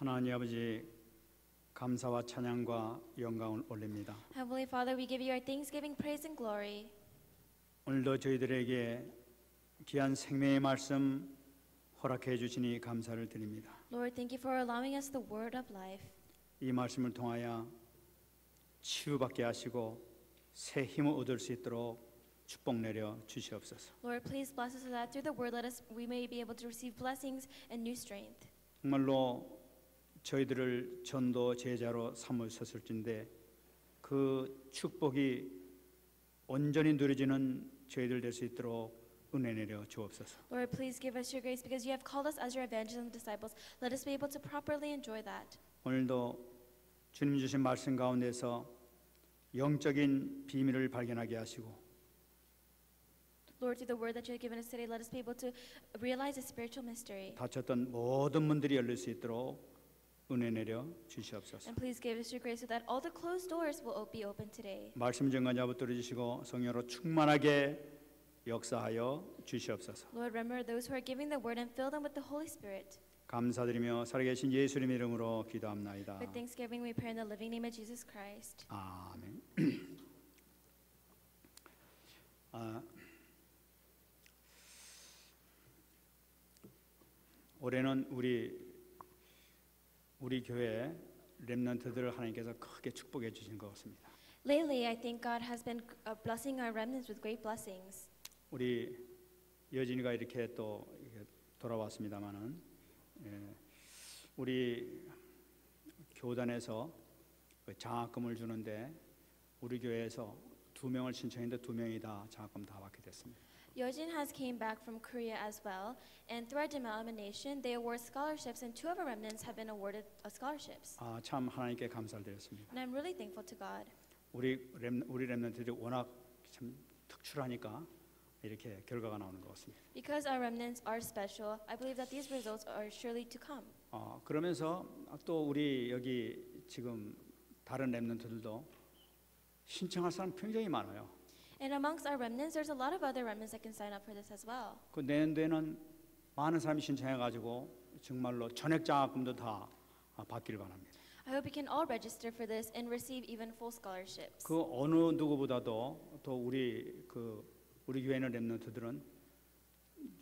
하나님 아버지, 감사와 찬양과 영광을 올립니다. Heavenly Father, we give you our thanksgiving, praise, and glory. 오늘도 저희들에게 귀한 생명의 말씀 허락해 주시니 감사를 드립니다. Lord, thank you for allowing us the word of life. 이 말씀을 통하여 치유받게 하시고 새 힘을 얻을 수 있도록 축복 내려 주시옵소서. Lord, please bless us so that through the word we may be able to receive blessings and new strength. 정말로 저희들을 전도 제자로 삼으셨을진데 그 축복이 온전히 누려지는 저희들 될 수 있도록 은혜 내려 주옵소서. Lord, please give us your grace because you have called us as your evangelists and disciples. Let us be able to properly enjoy that. 오늘도 주님 주신 말씀 가운데서 영적인 비밀을 발견하게 하시고 Lord, through the word that you have given us today, let us be able to realize the spiritual mystery. 닫혔던 모든 문들이 열릴 수 있도록 은혜 내려 주시옵소서. And please give us your grace so that all the closed doors will be open today. 말씀 증거자 붙들어 주시고 성령으로 충만하게 역사하여 주시옵소서. Lord, remember those who are giving the word and fill them with the Holy Spirit. 감사드리며 살아계신 예수님 이름으로 기도합나이다. For thanksgiving, we pray in the living name of Jesus Christ. 아멘. 올해는 우리 교회 렘넌트들을 하나님께서 크게 축복해 주신 것 같습니다. Lately, I think God has been blessing our remnants with great blessings. 우리 여진이가 이렇게 또 돌아왔습니다만은 우리 교단에서 장학금을 주는데 우리 교회에서 2명을 신청했는데 2명이 다 장학금 다 받게 됐습니다. Yojin has came back from Korea as well, and through our denomination, they award scholarships, and 2 of our remnants have been awarded scholarships. 참 하나님께 감사를 드렸습니다. And I'm really thankful to God. 우리 렘넌트들이 워낙 참 특출하니까 이렇게 결과가 나오는 것 같습니다. Because our remnants are special, I believe that these results are surely to come. 그러면서 또 우리 여기 지금 다른 렘넌트들도 신청할 사람 굉장히 많아요. And amongst our remnants, there's a lot of other remnants that can sign up for this as well. 그 내년도에는 많은 사람이 신청해가지고 정말로 전액 장학금도 다 받기를 바랍니다. I hope you can all register for this and receive even full scholarships. 그 어느 누구보다도 또 우리 교회 있는 렘넌트들은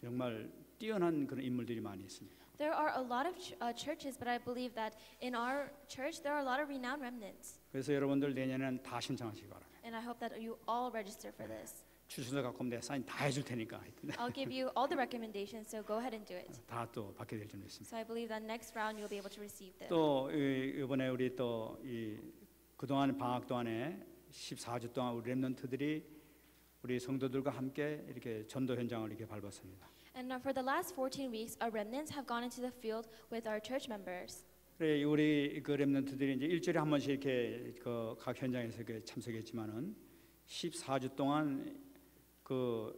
정말 뛰어난 그런 인물들이 많이 있습니다. There are a lot of churches, but I believe that in our church there are a lot of renowned remnants. 그래서 여러분들 내년에는 다 신청하시기 바랍니다. And I hope that you all register for this. 추천서 갖고 오면 내가 사인 다 해줄 테니까. I'll give you all the recommendations, so go ahead and do it. 다 또 받게 될 줄 믿습니다. So I believe that next round you'll be able to receive them. 또 이번에 우리 또 그동안 방학 동안에 14주 동안 우리 렘넌트들이 우리 성도들과 함께 이렇게 전도 현장을 이렇게 밟았습니다. And for the last 14 weeks, our remnants have gone into the field with our church members. 그래 우리 그 렘넌트들이 이제 일주일에 한 번씩 이렇게 그 각 현장에서 이렇게 참석했지만은 14주 동안 그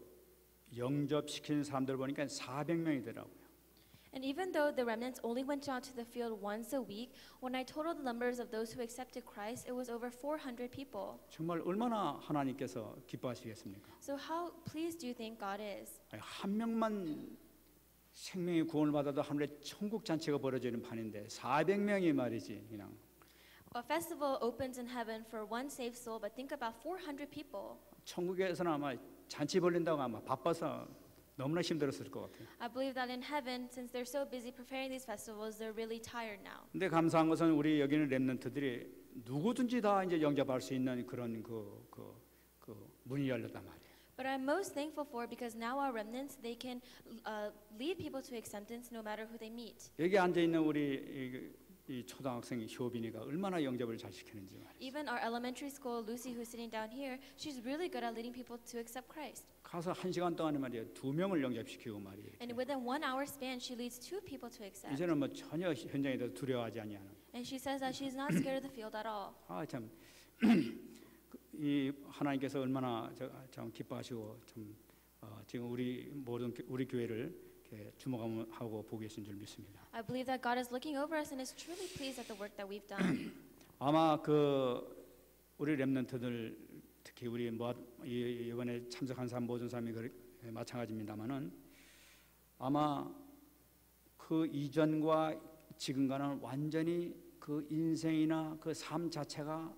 영접시킨 사람들 보니까 400명이더라고요. And even though the remnants only went out to the field once a week, when I totaled the numbers of those who accepted Christ, it was over 400 people. 정말 얼마나 하나님께서 기뻐하시겠습니까? So how pleased do you think God is? 한 명만 생명의 구원을 받아도 하늘에 천국 잔치가 벌어지는 판인데 400명이 말이지 그냥. A festival opens in heaven for one saved soul, but think about 400 people. 천국에서는 아마 잔치 벌린다고 아마 바빠서 너무나 힘들었을 것 같아요. I believe that in heaven, since they're so busy preparing these festivals, they're really tired now. 근데 감사한 것은 우리 여기는 렘넌트들이 누구든지 다 이제 영접할 수 있는 그런 그 문이 열렸단 말이에요. But I'm most thankful for because now our remnants they can lead people to acceptance no matter who they meet. 여기 앉아 있는 우리 이 초등학생 효빈이가 얼마나 영접을 잘 시키는지 말이에요. Even our elementary school Lucy, who's sitting down here, she's really good at leading people to accept Christ. 가서 1시간 동안에 말이에요 2명을 영접시키고 말이에요. And within 1 hour span, she leads 2 people to accept. 이제는 뭐 전혀 현장에 대해서 두려워하지 아니하는. And she says that she's not scared of the field at all. 참 이 하나님께서 얼마나 참 기뻐하시고 참 지금 우리 모든 우리 교회를 이렇게 주목하고 보고 계신 줄 믿습니다. I believe that God is looking over us and is truly pleased at the work that we've done. 아마 우리 렘넌트들 특히 우리 이번에 참석한 사람 모든 사람이 마찬가지입니다만은 아마 그 이전과 지금과는 완전히 그 인생이나 그 삶 자체가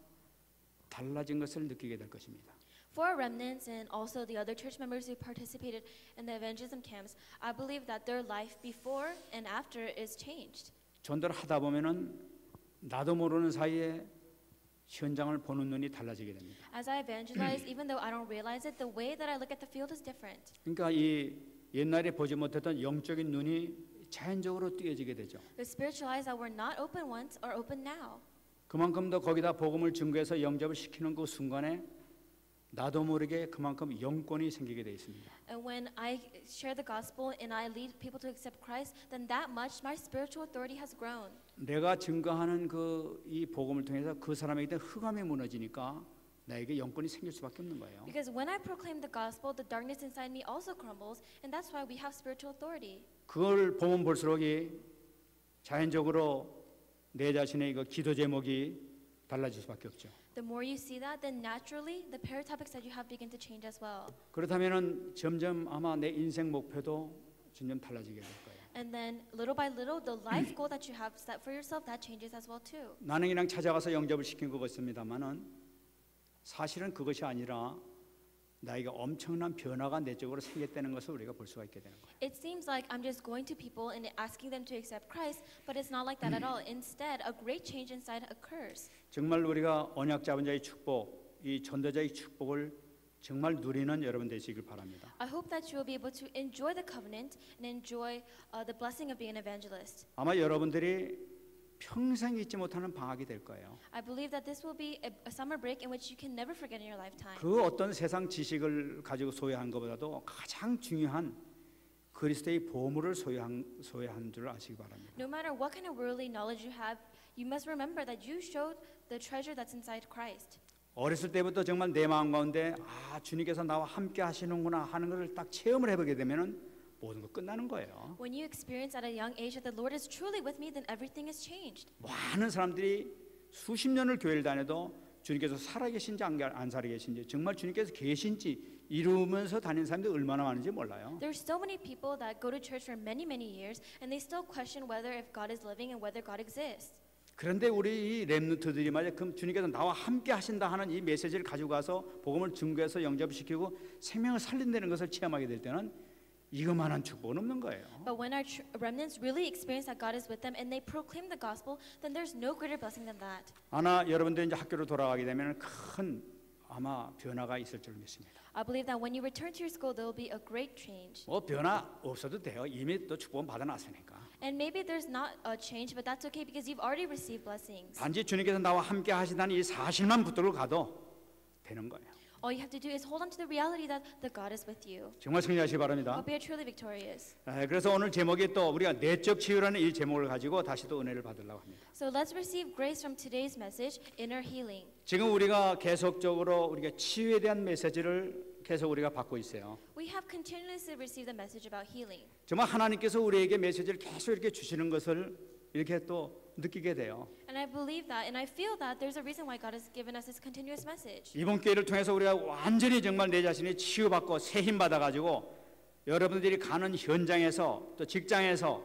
달라진 것을 느끼게 될 것입니다. For remnants and also the other church members who participated in the evangelism camps, I believe that their life before and after is changed. 전도를 하다 보면은 나도 모르는 사이에 현장을 보는 눈이 달라지게 됩니다. As I evangelize, even though I don't realize it, the way that I look at the field is different. 그러니까 이 옛날에 보지 못했던 영적인 눈이 자연적으로 띄어지게 되죠. The spiritual eyes that were not open once are open now. 그만큼 더 거기다 복음을 증거해서 영접을 시키는 그 순간에 나도 모르게 그만큼 영권이 생기게 돼 있습니다. And when I share the gospel and I lead people to accept Christ, then that much my spiritual authority has grown. 내가 증거하는 그 이 복음을 통해서 그 사람에게 대한 흑암이 무너지니까 나에게 영권이 생길 수밖에 없는 거예요. Because when I proclaim the gospel, the darkness inside me also crumbles, and that's why we have spiritual authority. 그걸 보면 볼수록 자연적으로 내 자신의 그 기도 제목이 달라질 수밖에 없죠. The more you see that, then naturally the prayer topics that you have begin to change as well. 그렇다면은 점점 아마 내 인생 목표도 점점 달라지게 될 거예요. And then little by little, the life goal that you have set for yourself, that changes as well too. 나는 그냥 찾아가서 영접을 시킨 것 같습니다만은 사실은 그것이 아니라 나에게 엄청난 변화가 내적으로 생겼다는 것을 우리가 볼 수가 있게 되는 거예요. It seems like I'm just going to people and asking them to accept Christ, but it's not like that at all. Instead, a great change inside occurs. 정말 우리가 언약 잡은 자의 축복, 이 전도자의 축복을 정말 누리는 여러분 되시길 바랍니다. I hope that you will be able to enjoy the covenant and enjoy the blessing of being an evangelist. 아마 여러분들이 평생 잊지 못하는 방학이 될 거예요. I believe that this will be a summer break in which you can never forget in your lifetime. 그 어떤 세상 지식을 가지고 소유한 것보다도 가장 중요한 그리스도의 보물을 소유한 줄 아시기 바랍니다. No matter what kind of worldly knowledge you have, you must remember that you showed the treasure that's inside Christ. 어렸을 때부터 정말 내 마음 가운데 주님께서 나와 함께 하시는구나 하는 것을 딱 체험을 해보게 되면은 모든 거 끝나는 거예요. When you experience at a young age that the Lord is truly with me, then everything is changed. 많은 사람들이 수십 년을 교회를 다녀도 주님께서 살아계신지 안 살아계신지 정말 주님께서 계신지 이루면서 다니는 사람들이 얼마나 많은지 몰라요. There's so many people that go to church for many years and they still question whether if God is living and whether God exists. 그런데 우리 이 렘넌트들이 말이야, 그럼 주님께서 나와 함께 하신다 하는 이 메시지를 가지고 가서 복음을 증거해서 영접시키고 생명을 살린다는 것을 체험하게 될 때는 이것만한 축복은 없는 거예요. But when our remnants really experience that God is with them and they proclaim the gospel, then there's no greater blessing than that. 아마 여러분들이 이제 학교로 돌아가게 되면 큰 아마 변화가 있을 줄 믿습니다. I believe that when you return to your school, there will be a great change. 뭐 변화 없어도 돼요. 이미 또 축복은 받아놨으니까. And maybe there's not a change, but that's okay because you've already received blessings. 단지 주님께서 나와 함께 하시다는 이 사실만 붙들고 가도 되는 거예요. All you have to do is hold on to the reality that the God is with you. 정말 승리하시기 바랍니다. Hope you are truly victorious. 그래서 오늘 제목이 또 우리가 내적 치유라는 이 제목을 가지고 다시 또 은혜를 받으려고 합니다. So let's receive grace from today's message, inner healing. 지금 우리가 계속적으로 우리가 치유에 대한 메시지를 계속 우리가 받고 있어요. We have continuously received the message about healing. 정말 하나님께서 우리에게 메시지를 계속 이렇게 주시는 것을 이렇게 또 느끼게 돼요. And I believe that and I feel that there's a reason why God has given us this continuous message. 이번 기회를 통해서 우리가 완전히 정말 내 자신이 치유받고 새 힘 받아가지고 여러분들이 가는 현장에서 또 직장에서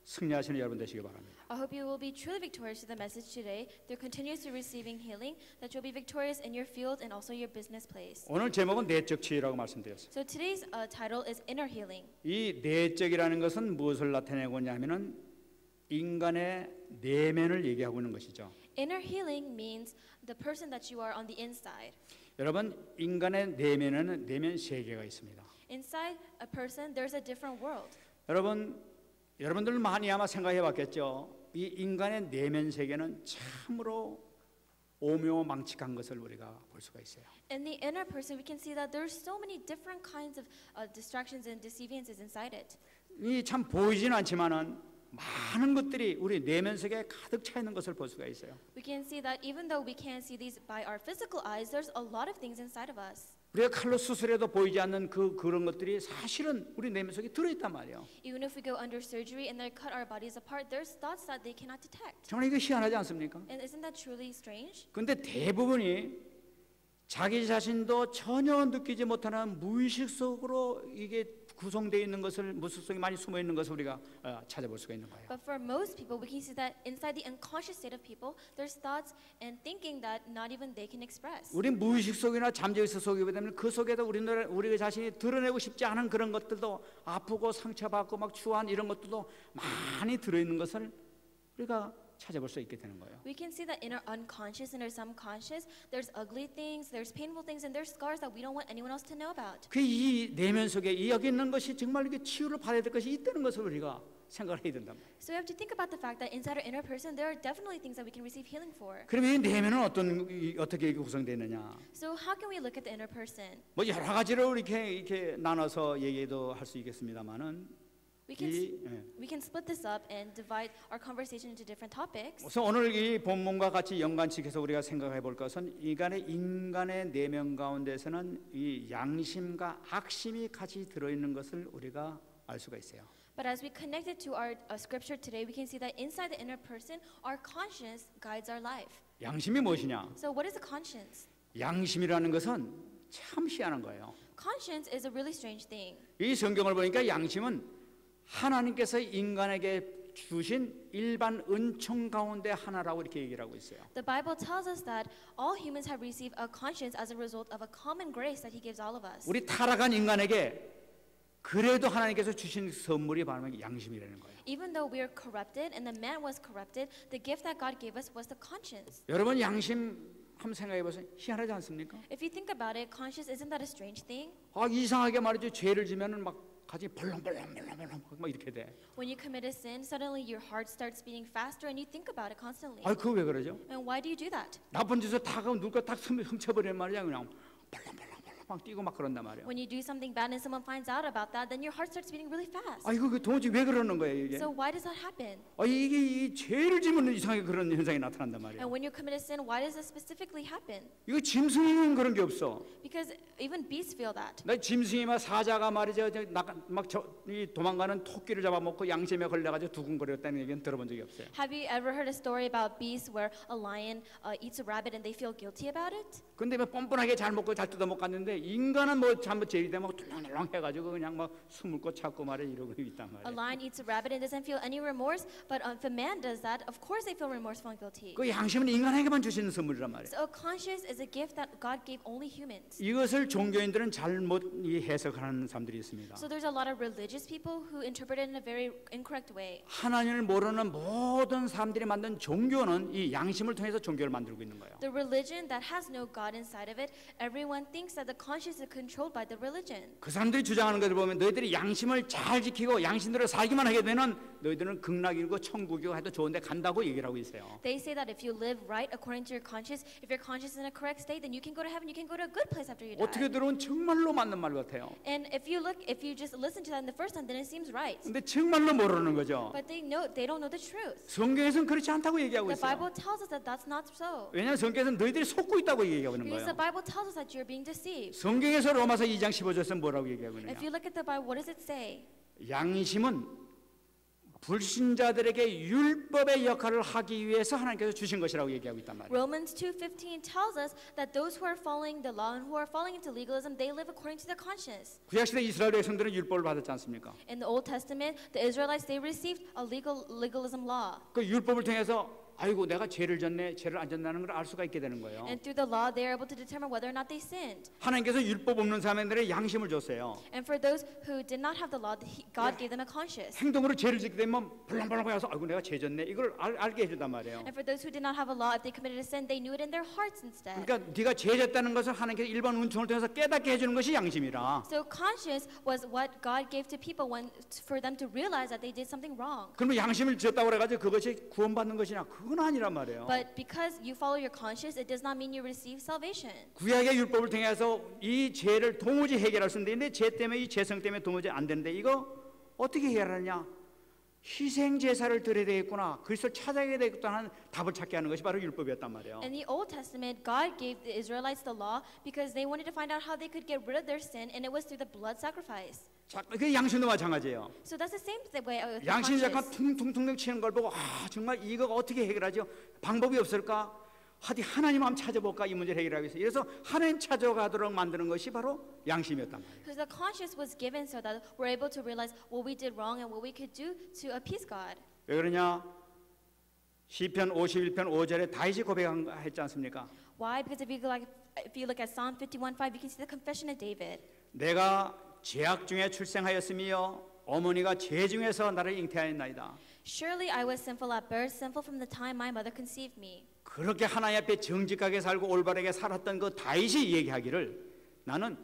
승리하시는 여러분 되시기 바랍니다. I hope you will be truly victorious to the message today through continuously receiving healing, that you'll be victorious in your field and also your business place. 오늘 제목은 내적 치유라고 말씀드렸어요. So today's title is inner healing. 이 내적이라는 것은 무엇을 나타내고 있냐면은 인간의 내면을 얘기하고 있는 것이죠. Inner healing means the person that you are on the inside. 여러분, 인간의 내면에는 내면 세계가 있습니다. Inside a person, there's a different world. 여러분들 많이 아마 생각해 봤겠죠. 이 인간의 내면 세계는 참으로 오묘망측한 것을 우리가 볼 수가 있어요. In the inner person, we can see that there's so many different kinds of distractions and deceivances inside it. 이 참 보이지는 않지만은 많은 것들이 우리 내면 세계에 가득 차 있는 것을 볼 수가 있어요. We can see that even though we can't see these by our physical eyes, there's a lot of things inside of us. 우리가 칼로 수술해도 보이지 않는 그런 것들이 사실은 우리 내면 속에 들어있단 말이에요. Even if we go under surgery and they cut our bodies apart, there's thoughts that they cannot detect. 정말 이거 희한하지 않습니까? And isn't that truly strange? 근데 대부분이 자기 자신도 전혀 느끼지 못하는 무의식 속으로 이게 구성되어 있는 것을 무수성이 많이 숨어 있는 것을 우리가 찾아볼 수가 있는 거예요. But for most people, we can see that inside the unconscious state of people, there's thoughts and thinking that not even they can express. 우리 무의식 속이나 잠재의식 속이게 되면 그 속에도 우리 자신이 드러내고 싶지 않은 그런 것들도 아프고 상처받고 막 추한 이런 것들도 많이 들어있는 것을 우리가 찾아볼 수 있게 되는 거예요. We can see that in our unconscious and our subconscious, there's ugly things, there's painful things, and there's scars that we don't want anyone else to know about. 그 이 내면 속에 이 여기 있는 것이 정말 이게 치유를 받아야 될 것이 있다는 것을 우리가 생각을 해야 된단 말이에요. So we have to think about the fact that inside our inner person, there are definitely things that we can receive healing for. 그러면 이 내면은 어떻게 구성되느냐? So how can we look at the inner person? 뭐 여러 가지로 이렇게 나눠서 얘기도 할 수 있겠습니다만은. We can split this up and divide our conversation into different topics. 그래서 오늘 이 본문과 같이 연관시켜서 우리가 생각해 볼 것은 인간의 내면 가운데서는 이 양심과 악심이 같이 들어있는 것을 우리가 알 수가 있어요. But as we connect it to our scripture today, we can see that inside the inner person, our conscience guides our life. 양심이 무엇이냐? So what is a conscience? 양심이라는 것은 참 희한한 거예요. Conscience is a really strange thing. 이 성경을 보니까 양심은 하나님께서 인간에게 주신 일반 은총 가운데 하나라고 이렇게 얘기를 하고 있어요. The Bible tells us that all humans have received a conscience as a result of a common grace that He gives all of us. 우리 타락한 인간에게 그래도 하나님께서 주신 선물이 바로 양심이라는 거예요. Even though we are corrupted and the man was corrupted, the gift that God gave us was the conscience. 여러분 양심 한번 생각해 보세요. 희한하지 않습니까? If you think about it, conscience isn't that a strange thing? 이상하게 말이죠. 죄를 지면은 막 가지 벌렁벌렁 막 이렇게 돼. When you commit a sin, suddenly your heart starts beating faster and you think about it constantly. 그거 왜 그러죠? And why do you do that? 나쁜 짓을 다 하고 누가 딱 훔쳐버리는 말이야. 그냥 벌렁벌렁 막 뛰고 막 그런단 말이야. When you do something bad and someone finds out about that, then your heart starts beating really fast. 이거 도대체 왜 그러는 거예요 이게? So why does that happen? 이게 이 죄를 지면 이상하게 그런 현상이 나타난단 말이야. And when you commit a sin, why does this specifically happen? 이거 짐승이는 그런 게 없어. Because even beasts feel that. 나 짐승이나 사자가 말이죠, 이 도망가는 토끼를 잡아먹고 양심에 걸려가지고 두근거렸다는 얘기는 들어본 적이 없어요. Have you ever heard a story about beasts where a lion eats a rabbit and they feel guilty about it? 근데 뭐 뻔뻔하게 잘 먹고 잘 뜯어 먹었는데 인간은 뭐 잘못 제리되면 툴렁툴렁 해가지고 그냥 뭐 숨을 거 찾고 말이야 이러고 있단 A 말이야. lion eats a rabbit and doesn't feel any remorse, but if a man does that, of course they feel remorseful and guilty. 그 양심은 인간에게만 주시는 선물이란 말이야. So a conscience is a gift that God gave only humans. 이것을 종교인들은 잘못 해석하는 사람들이 있습니다. So there's a lot of religious people who interpret it in a very incorrect way. 하나님을 모르는 모든 사람들이 만든 종교는 이 양심을 통해서 종교를 만들고 있는 거예요. The religion that has no God inside of it, everyone thinks that the conscience is controlled by the religion. 그 사람들이 주장하는 것을 보면 너희들이 양심을 잘 지키고 양심대로 살기만 하게 되면 너희들은 극락이고 천국이고 해도 좋은데 간다고 얘기를 하고 있어요. They say that if you live right according to your conscience, if your conscience is in a correct state, then you can go to heaven, you can go to a good place after you die. 어떻게 들어온 정말로 맞는 말 같아요. And if you just listen to that in the first time, then it seems right. 근데 정말로 모르는 거죠. But they don't know the truth. 성경에서는 그렇지 않다고 얘기하고 The 있어요. Bible tells us that that's not so. 왜냐하면 성경에서는 너희들이 속고 있다고 얘기하고 있는 Because 거예요. the Bible tells us that you're being deceived. 성경에서 로마서 2장 15절에서 뭐라고 얘기하고 있느냐? If you look at the Bible, what does it say? 양심은 불신자들에게 율법의 역할을 하기 위해서 하나님께서 주신 것이라고 얘기하고 있단 말이에요. Romans 2:15 tells us that those who are following the law and who are falling into legalism, they live according to their conscience. 구약시대 이스라엘 백성들은 율법을 받았지 않습니까? In the Old Testament, the Israelites, they received a legalism law. 그 율법을 통해서 아이고 내가 죄를 졌네, 죄를 안 졌다는 걸 알 수가 있게 되는 거예요. And through the law, they are able to determine whether or not they sinned. 하나님께서 율법 없는 사람들에게 양심을 줬어요. And for those who did not have the law, God gave them a conscience. 행동으로 죄를 짓게 되면 벌렁벌렁 해서 아이고 내가 죄 졌네 이걸 알게 해준단 말이에요. And for those who did not have a law, if they committed a sin, they knew it in their hearts instead. 그러니까 네가 죄 졌다는 것을 하나님께서 일반 은총을 통해서 깨닫게 해주는 것이 양심이라. So conscience was what God gave to people for them to realize that they did something wrong. 그러면 양심을 졌다고 그래가지고 그것이 구원받는 것이냐? 그건 아니란 말이에요. But because you follow your conscience, it does not mean you receive salvation. 구약의 율법을 통해서 이 죄를 도무지 해결할 수 있는데 죄 때문에 이 죄성 때문에 도무지 안 되는데 이거 어떻게 해결하느냐? 희생 제사를 드려야 되겠구나. 그리스도를 찾아야 되겠구나 하는 답을 찾게 하는 것이 바로 율법이었단 말이에요. In the Old Testament, God gave the Israelites the law because they wanted to find out how they could get rid of their sin, and it was through the blood sacrifice. 자, 그 양심도 마찬가지예요. So that's the same way with 양심이 약간 conscience. 퉁퉁퉁 치는 걸 보고 정말 이거 어떻게 해결하죠? 방법이 없을까? 어디 하나님 한번 찾아볼까 이 문제를 해결하기 위해서. 그래서 하나님 찾아가도록 만드는 것이 바로 양심이었단 말이에요. Because the conscience was given so that we're able to realize what we did wrong and what we could do to appease God. 왜 그러냐? 시편 51편 5절에 다윗이 고백했지 않습니까? Why? Because if you look at Psalm 51:5, you can see the confession of David. 내가 죄악 중에 출생하였으며 어머니가 죄 중에서 나를 잉태하였나이다. Surely I was sinful at birth, sinful from the time my mother conceived me. 그렇게 하나님 앞에 정직하게 살고 올바르게 살았던 그 다윗이 얘기하기를 나는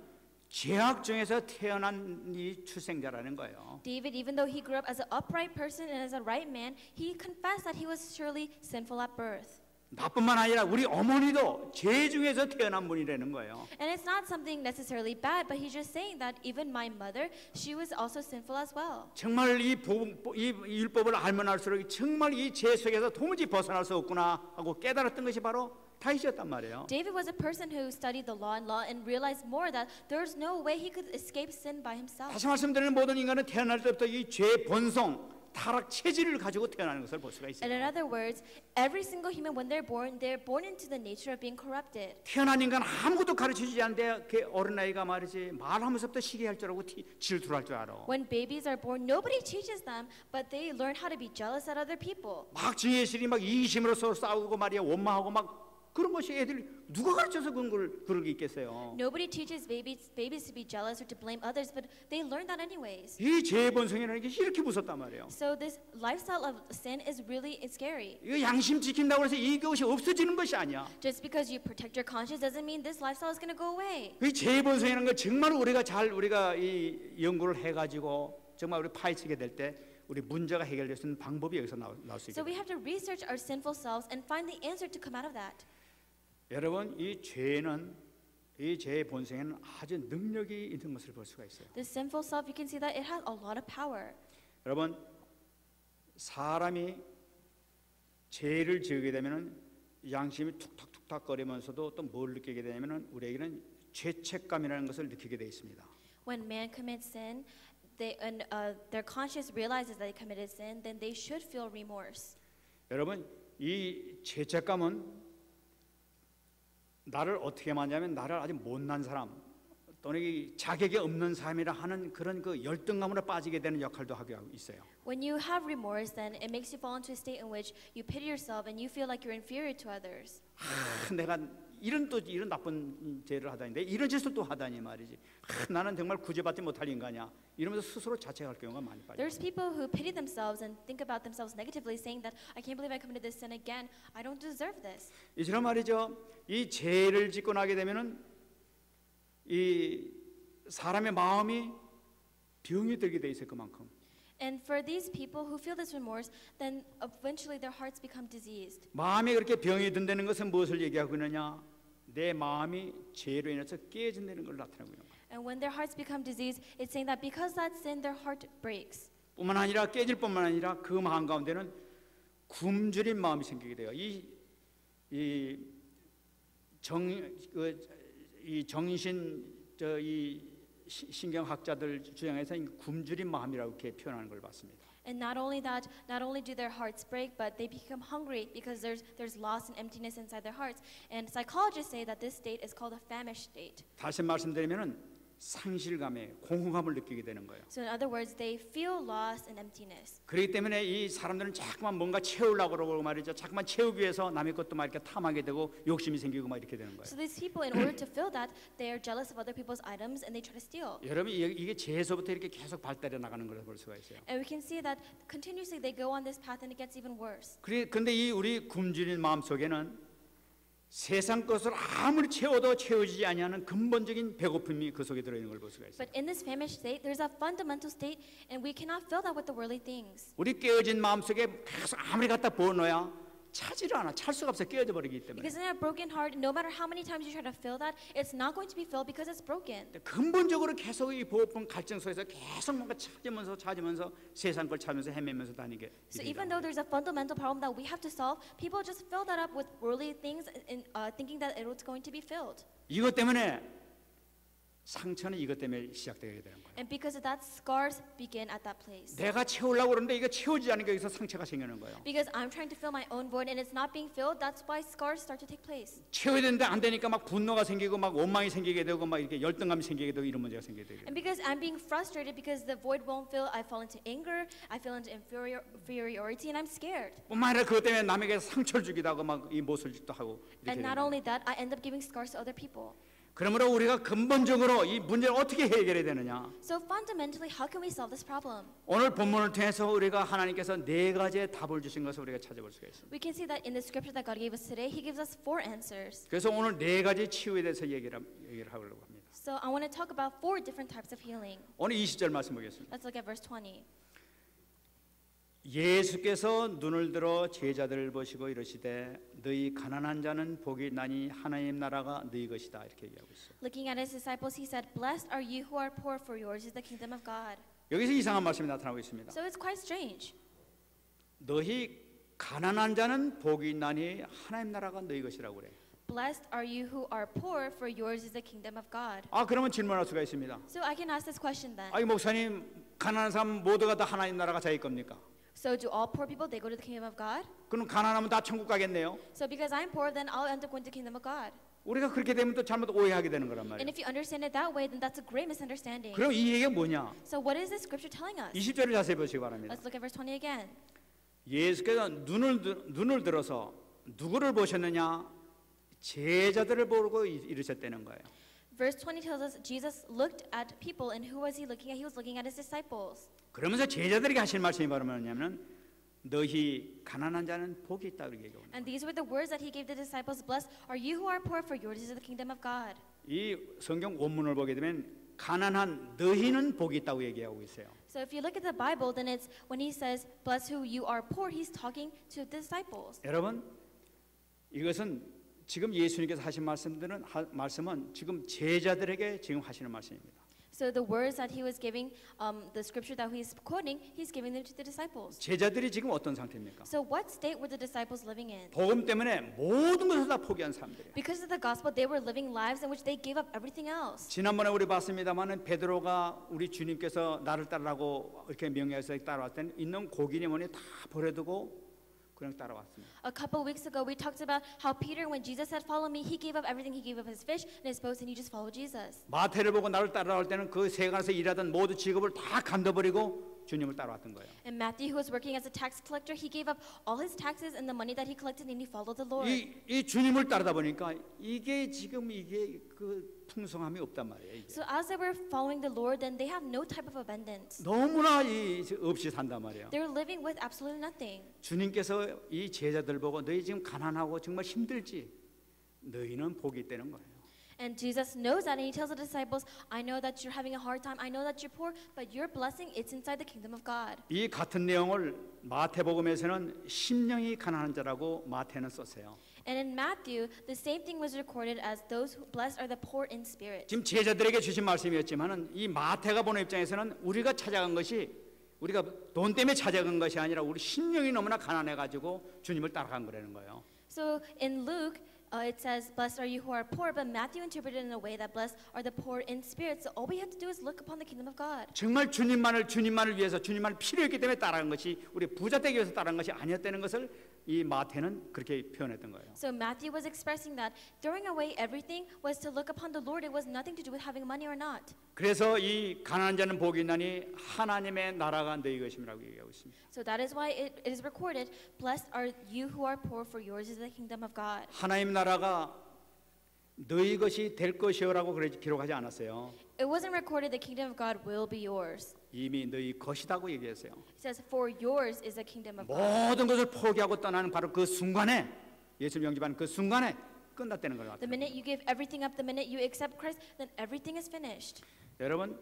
죄악 중에서 태어난 이 출생자라는 거예요. David, even though he grew up as an upright person and as a right man, he confessed that he was surely sinful at birth. 나뿐만 아니라 우리 어머니도 죄 중에서 태어난 분이라는 거예요. And it's not something necessarily bad, but he's just saying that even my mother, she was also sinful as well. 정말 이 율법을 알면 알수록 정말 이 죄 속에서 도무지 벗어날 수 없구나 하고 깨달았던 것이 바로 다윗이었단 말이에요. David was a person who studied the law and realized more that there's no way he could escape sin by himself. 다시 말씀드리는 모든 인간은 태어날 때부터 이 죄 본성 타락 체질을 가지고 태어나는 것을 볼 수가 있어요. And in other words, every single human when they're born into the nature of being corrupted. 태어난 인간 아무것도 가르쳐주지 않는데 그 어린아이가 말이지 말하면서부터 시기할 줄 알고 질투를 할 줄 알아. When babies are born, nobody teaches them, but they learn how to be jealous at other people. 막 지혜실이 막 이기심으로 서로 싸우고 말이야 원망하고 막 그런 것이 애들이 누가 가르쳐서 그런 걸 그러게 있겠어요. Nobody teaches babies to be jealous or to blame others, but they learn that anyways. 이 죄의 본성이라는 게 이렇게 무섭단 말이에요. So this lifestyle of sin is really scary. 이거 양심 지킨다고 해서 이것이 없어지는 것이 아니야. Just because you protect your conscience doesn't mean this lifestyle is going to go away. 이 죄의 본성이라는 걸 정말 우리가 이 연구를 해가지고 정말 우리 파헤치게 될 때 우리 문제가 해결될 수 있는 방법이 여기서 나올 수 있게 So we 돼요. have to research our sinful selves and find the answer to come out of that. 여러분 이 죄는 이 죄의 본성에는 아주 능력이 있는 것을 볼 수가 있어요. This sinful self, you can see that it has a lot of power. 여러분 사람이 죄를 지으게 되면은 양심이 툭탁툭탁 거리면서도 또 뭘 느끼게 되냐면은 우리에게는 죄책감이라는 것을 느끼게 돼 있습니다. When man commits sin, their conscience realizes that they committed sin, then they should feel remorse. 여러분 이 죄책감은 나를 어떻게 만냐면 나를 아주 못난 사람 또는 이 자격이 없는 사람이라 하는 그런 그 열등감으로 빠지게 되는 역할도 하고 있어요. When you have remorse, then it makes you fall into a state in which you pity yourself and you feel like you're inferior to others. 내가 이런 나쁜 죄를 하다니, 내 이런 짓을 또 하다니 말이지. 나는 정말 구제받지 못할 인간이야. 이러면서 스스로 자책할 경우가 많이 빠져요. There's people who pity themselves and think about themselves negatively, saying that I can't believe I committed this sin again. I don't deserve this. 이처럼 말이죠. 이 죄를 짓고 나게 되면은 이 사람의 마음이 병이 들게 돼 있을 그만큼. And for these people who feel this remorse, then eventually their hearts become diseased. 마음이 그렇게 병이 든다는 것은 무엇을 얘기하고 있느냐? 내 마음이 죄로 인해서 깨진다는 걸 나타내고 있는 거예요. And when their hearts become diseased, it's saying that because that sin, their heart breaks. 뿐만 아니라 깨질 뿐만 아니라 그 마음 가운데는 굶주린 마음이 생기게 돼요. 이 신경학자들 주장에서 굶주린 마음이라고 이렇게 표현하는 걸 봤습니다. And not only that, not only do their hearts break, but they become hungry because there's loss and emptiness inside their hearts. And psychologists say that this state is called a famished state. 다시 말씀드리면은 상실감에 공허감을 느끼게 되는 거예요. So in other words, they feel loss and emptiness. 그렇기 때문에 이 사람들은 자꾸만 뭔가 채우려고 그러고 말이죠. 자꾸만 채우기 위해서 남의 것도 막 이렇게 탐하게 되고 욕심이 생기고 막 이렇게 되는 거예요. So these people, in order to fill that, they are jealous of other people's items and they try to steal. 여러분 이게 죄에서부터 이렇게 계속 발달해 나가는 걸 볼 수가 있어요. And we can see that continuously they go on this path and it gets even worse. 근데 이 우리 굶주린 마음 속에는 세상 것을 아무리 채워도 채워지지 아니하는 근본적인 배고픔이 그 속에 들어있는 걸 볼 수가 있어요. But in this famished state, there's a fundamental state, and we cannot fill that with the worldly things. 우리 깨어진 마음 속에 계속 아무리 갖다 부어넣어야 차지를 않아. 찰 수가 없어. 깨어져 버리기 때문에. Because in a broken heart, no matter how many times you try to fill that, it's not going to be filled because it's broken. 근본적으로 계속 이 보호품 갈증 속에서 계속 뭔가 찾으면서 세상 걸 찾으면서 헤매면서 다니게. So even though there's a fundamental problem that we have to solve, people just fill that up with worldly things, thinking that it's going to be filled. 이것 때문에 상처는 이것 때문에 시작되게 되는 거예요. And because of that, scars begin at that place. 내가 채우려고 그러는데 이거 채워지지 않으니까 여기서 상처가 생기는 거예요. Because I'm trying to fill my own void and it's not being filled, that's why scars start to take place. 채워야 되는데 안 되니까 막 분노가 생기고 막 원망이 생기게 되고 막 이렇게 열등감이 생기게 되고 이런 문제가 생기게 되고. And because I'm being frustrated because the void won't fill, I fall into anger, I fall into inferiority, and I'm scared. 뿐만 아니라 그것 때문에 남에게 상처를 주기도 하고 막 이 못을 짓도 하고 이렇게 And not 되는 only that, I end up giving scars to other people. 그러므로 우리가 근본적으로 이 문제를 어떻게 해결해야 되느냐? So fundamentally, how can we solve this problem? 오늘 본문을 통해서 우리가 하나님께서 네 가지의 답을 주신 것을 우리가 찾아볼 수가 있습니다. We can see that in the scripture that God gave us today, He gives us 4 answers. 그래서 오늘 네 가지 치유에 대해서 얘기를 하려고 합니다. So I want to talk about 4 different types of healing. 오늘 20절 말씀 보겠습니다. Let's look at verse 20. 예수께서 눈을 들어 제자들을 보시고 이르시되 너희 가난한 자는 복이 나니 하나님 나라가 너희 것이다 이렇게 얘기하고 있어요. Looking at His disciples, He said, "Blessed are you who are poor, for yours is the kingdom of God." 여기서 이상한 말씀이 나타나고 있습니다. So it's quite strange. 너희 가난한 자는 복이 나니 하나님 나라가 너희 것이라고 그래. Blessed are you who are poor, for yours is the kingdom of God. 아 그러면 질문할 수가 있습니다. So I can ask this question then. 아 목사님 가난한 사람 모두가 다 하나님 나라가 자기 겁니까? So do all poor people, they go to the kingdom of God? 그럼 가난하면 다 천국 가겠네요. So because I'm poor, then I'll end up going to the kingdom of God. 우리가 그렇게 되면 또 잘못 오해하게 되는 거란 And 말이에요. if you understand it that way, then that's a great misunderstanding. 그럼 이 얘기가 뭐냐? So what is this scripture telling us? 20절을 자세히 보시기 바랍니다. Let's look at verse 20 again. 예수께서 눈을 들어서 누구를 보셨느냐? 제자들을 보고 이르셨다는 거예요. Verse 20 tells us Jesus looked at people, and who was He looking at? He was looking at His disciples. 그러면서 제자들에게 하신 말씀이 바로 뭐냐면 너희 가난한 자는 복이 있다 그렇게 얘기하고 And these were the words that He gave the disciples. Blessed are you who are poor, for yours is the kingdom of God. 이 성경 원문을 보게 되면 가난한 너희는 복이 있다고 얘기하고 있어요. So if you look at the Bible, then it's when He says, "Blessed who you are poor," He's talking to the disciples. 여러분 이것은 지금 예수님께서 하신 말씀은 지금 제자들에게 지금 하시는 말씀입니다. So the words that He was giving, the scripture that He's quoting, He's giving them to the disciples. 제자들이 지금 어떤 상태입니까? So what state were the disciples living in? 복음 때문에 모든 것을 다 포기한 사람들이에요. Because of the gospel, they were living lives in which they gave up everything else. 지난번에 우리 봤습니다만은 베드로가 우리 주님께서 나를 따르라고 이렇게 명령해서 따라왔을 때는 있는 고기니 뭐니 다 버려두고 그냥 따라왔습니다. A couple weeks ago, we talked about how Peter, when Jesus said, "Follow me," he gave up everything. He gave up his fish and his boats, and he just followed Jesus. 마태를 보고 나를 따라올 때는 그 세간에서 일하던 모든 직업을 다 간둬버리고 주님을 따라왔던 거예요. And Matthew, who was working as a tax collector, he gave up all his taxes and the money that he collected, and he followed the Lord. 이 주님을 따르다 보니까 이게 지금 이게 그 풍성함이 없단 말이에요. 이게. So as they were following the Lord, then they have no type of abundance. 너무나 없이 산단 말이에요. They're living with absolutely nothing. 주님께서 이 제자들 보고 너희 지금 가난하고 정말 힘들지? 너희는 복이 있다는 거예요. And Jesus knows that, and he tells the disciples, "I know that you're having a hard time. I know that you're poor, but your blessing, it's inside the kingdom of God." 이 같은 내용을 마태복음에서는 심령이 가난한 자라고 마태는 썼어요. And in Matthew, the same thing was recorded as those who blessed are the poor in spirit. 지금 제자들에게 주신 말씀이었지만은 이 마태가 보는 입장에서는 우리가 찾아간 것이 우리가 돈 때문에 찾아간 것이 아니라 우리 심령이 너무나 가난해 가지고 주님을 따라간 거라는 거예요. So in Luke, it says, "Blessed are you who are poor," but Matthew interpreted it in a way that blessed are the poor in spirit. So all we have to do is look upon the kingdom of God. 정말 주님만을 위해서 주님만을 필요했기 때문에 따라간 것이 우리 부자 되기 위해서 따라간 것이 아니었다는 것을 이 마태는 그렇게 표현했던 거예요. So Matthew was expressing that throwing away everything was to look upon the Lord. It was nothing to do with having money or not. 그래서 이 가난한 자는 복이 있나니 하나님의 나라가 너희 것임이라고 얘기하고 있습니다. So that is why it is recorded, "Blessed are you who are poor, for yours is the kingdom of God." 하나님 나라가 너희 것이 될 것이요라고 기록하지 않았어요. It wasn't recorded, "The kingdom of God will be yours." 이미 너희 것이다고 얘기했어요. It says, "For yours is the kingdom of God." 모든 것을 포기하고 떠나는 바로 그 순간에 예수를 영접하는 그 순간에 끝났다는 걸 The 같아요. minute you give everything up, the minute you accept Christ, then everything is finished. 여러분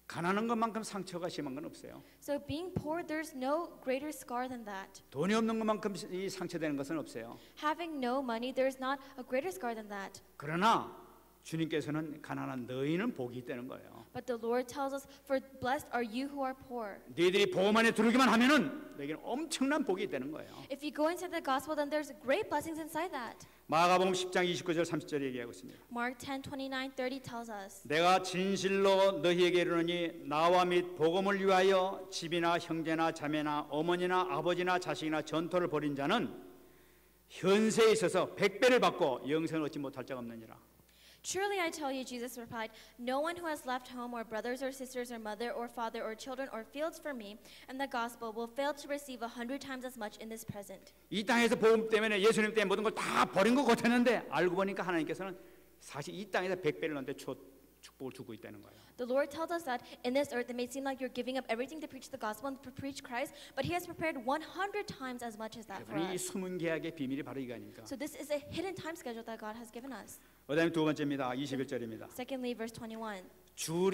가난한 것만큼 상처가 심한 건 없어요. So being poor, there's no greater scar than that. 돈이 없는 것만큼 이 상처되는 것은 없어요. Having no money, there's not a greater scar than that. 그러나 주님께서는 가난한 너희는 복이 있다는 거예요. But the Lord tells us, "For blessed are you who are poor." 너희들이 복음 안에 들어오기만 하면은 너희에게는 엄청난 복이 있다는 거예요. If you go into the gospel, then there's great blessings inside that. 마가복음 10장 29절 30절에 얘기하고 있습니다. Mark 10:29, 30 tells us, 내가 진실로 너희에게 이르노니 나와 및 복음을 위하여 집이나 형제나 자매나 어머니나 아버지나 자식이나 전토를 벌인 자는 현세에 있어서 100배를 받고 영생을 얻지 못할 자가 없느니라. Truly I tell you, Jesus replied, no one who has left home or brothers or sisters or mother or father or children or fields for me and the gospel will fail to receive 100 times as much in this present. 이 땅에서 복음 때문에 예수님 때문에 모든 걸 다 버린 것 같았는데 알고 보니까 하나님께서는 사실 이 땅에서 100배를 너한테 축복을 주고 있다는 거예요. The Lord tells us that in this earth it may seem like you're giving up everything to preach the gospel and to preach Christ, but He has prepared 100 times as much as that for 이 us. 숨은 계약의 비밀이 바로 이거 아닙니까? So this is a hidden time schedule that God has given us. 그다음에 두 번째입니다. 21절입니다. Secondly, verse 21.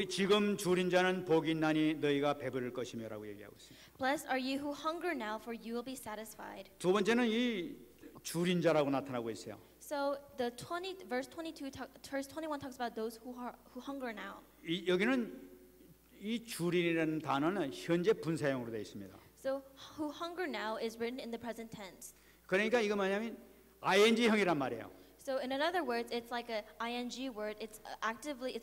지금 줄인 자는 복이 있나니 너희가 배부를 것이며라고 얘기하고 있습니다. Blessed are you who hunger now, for you will be satisfied. 두 번째는 이 줄인 자라고 나타나고 있어요. So verse 21 talks about those who hunger now. 여기는 이 줄인이라는 단어는 현재 분사형으로 되어 있습니다. So who hunger now is written in the present tense. 그러니까 이거 뭐냐면 ing형이란 말이에요. So in other words, it's like a ing word. It's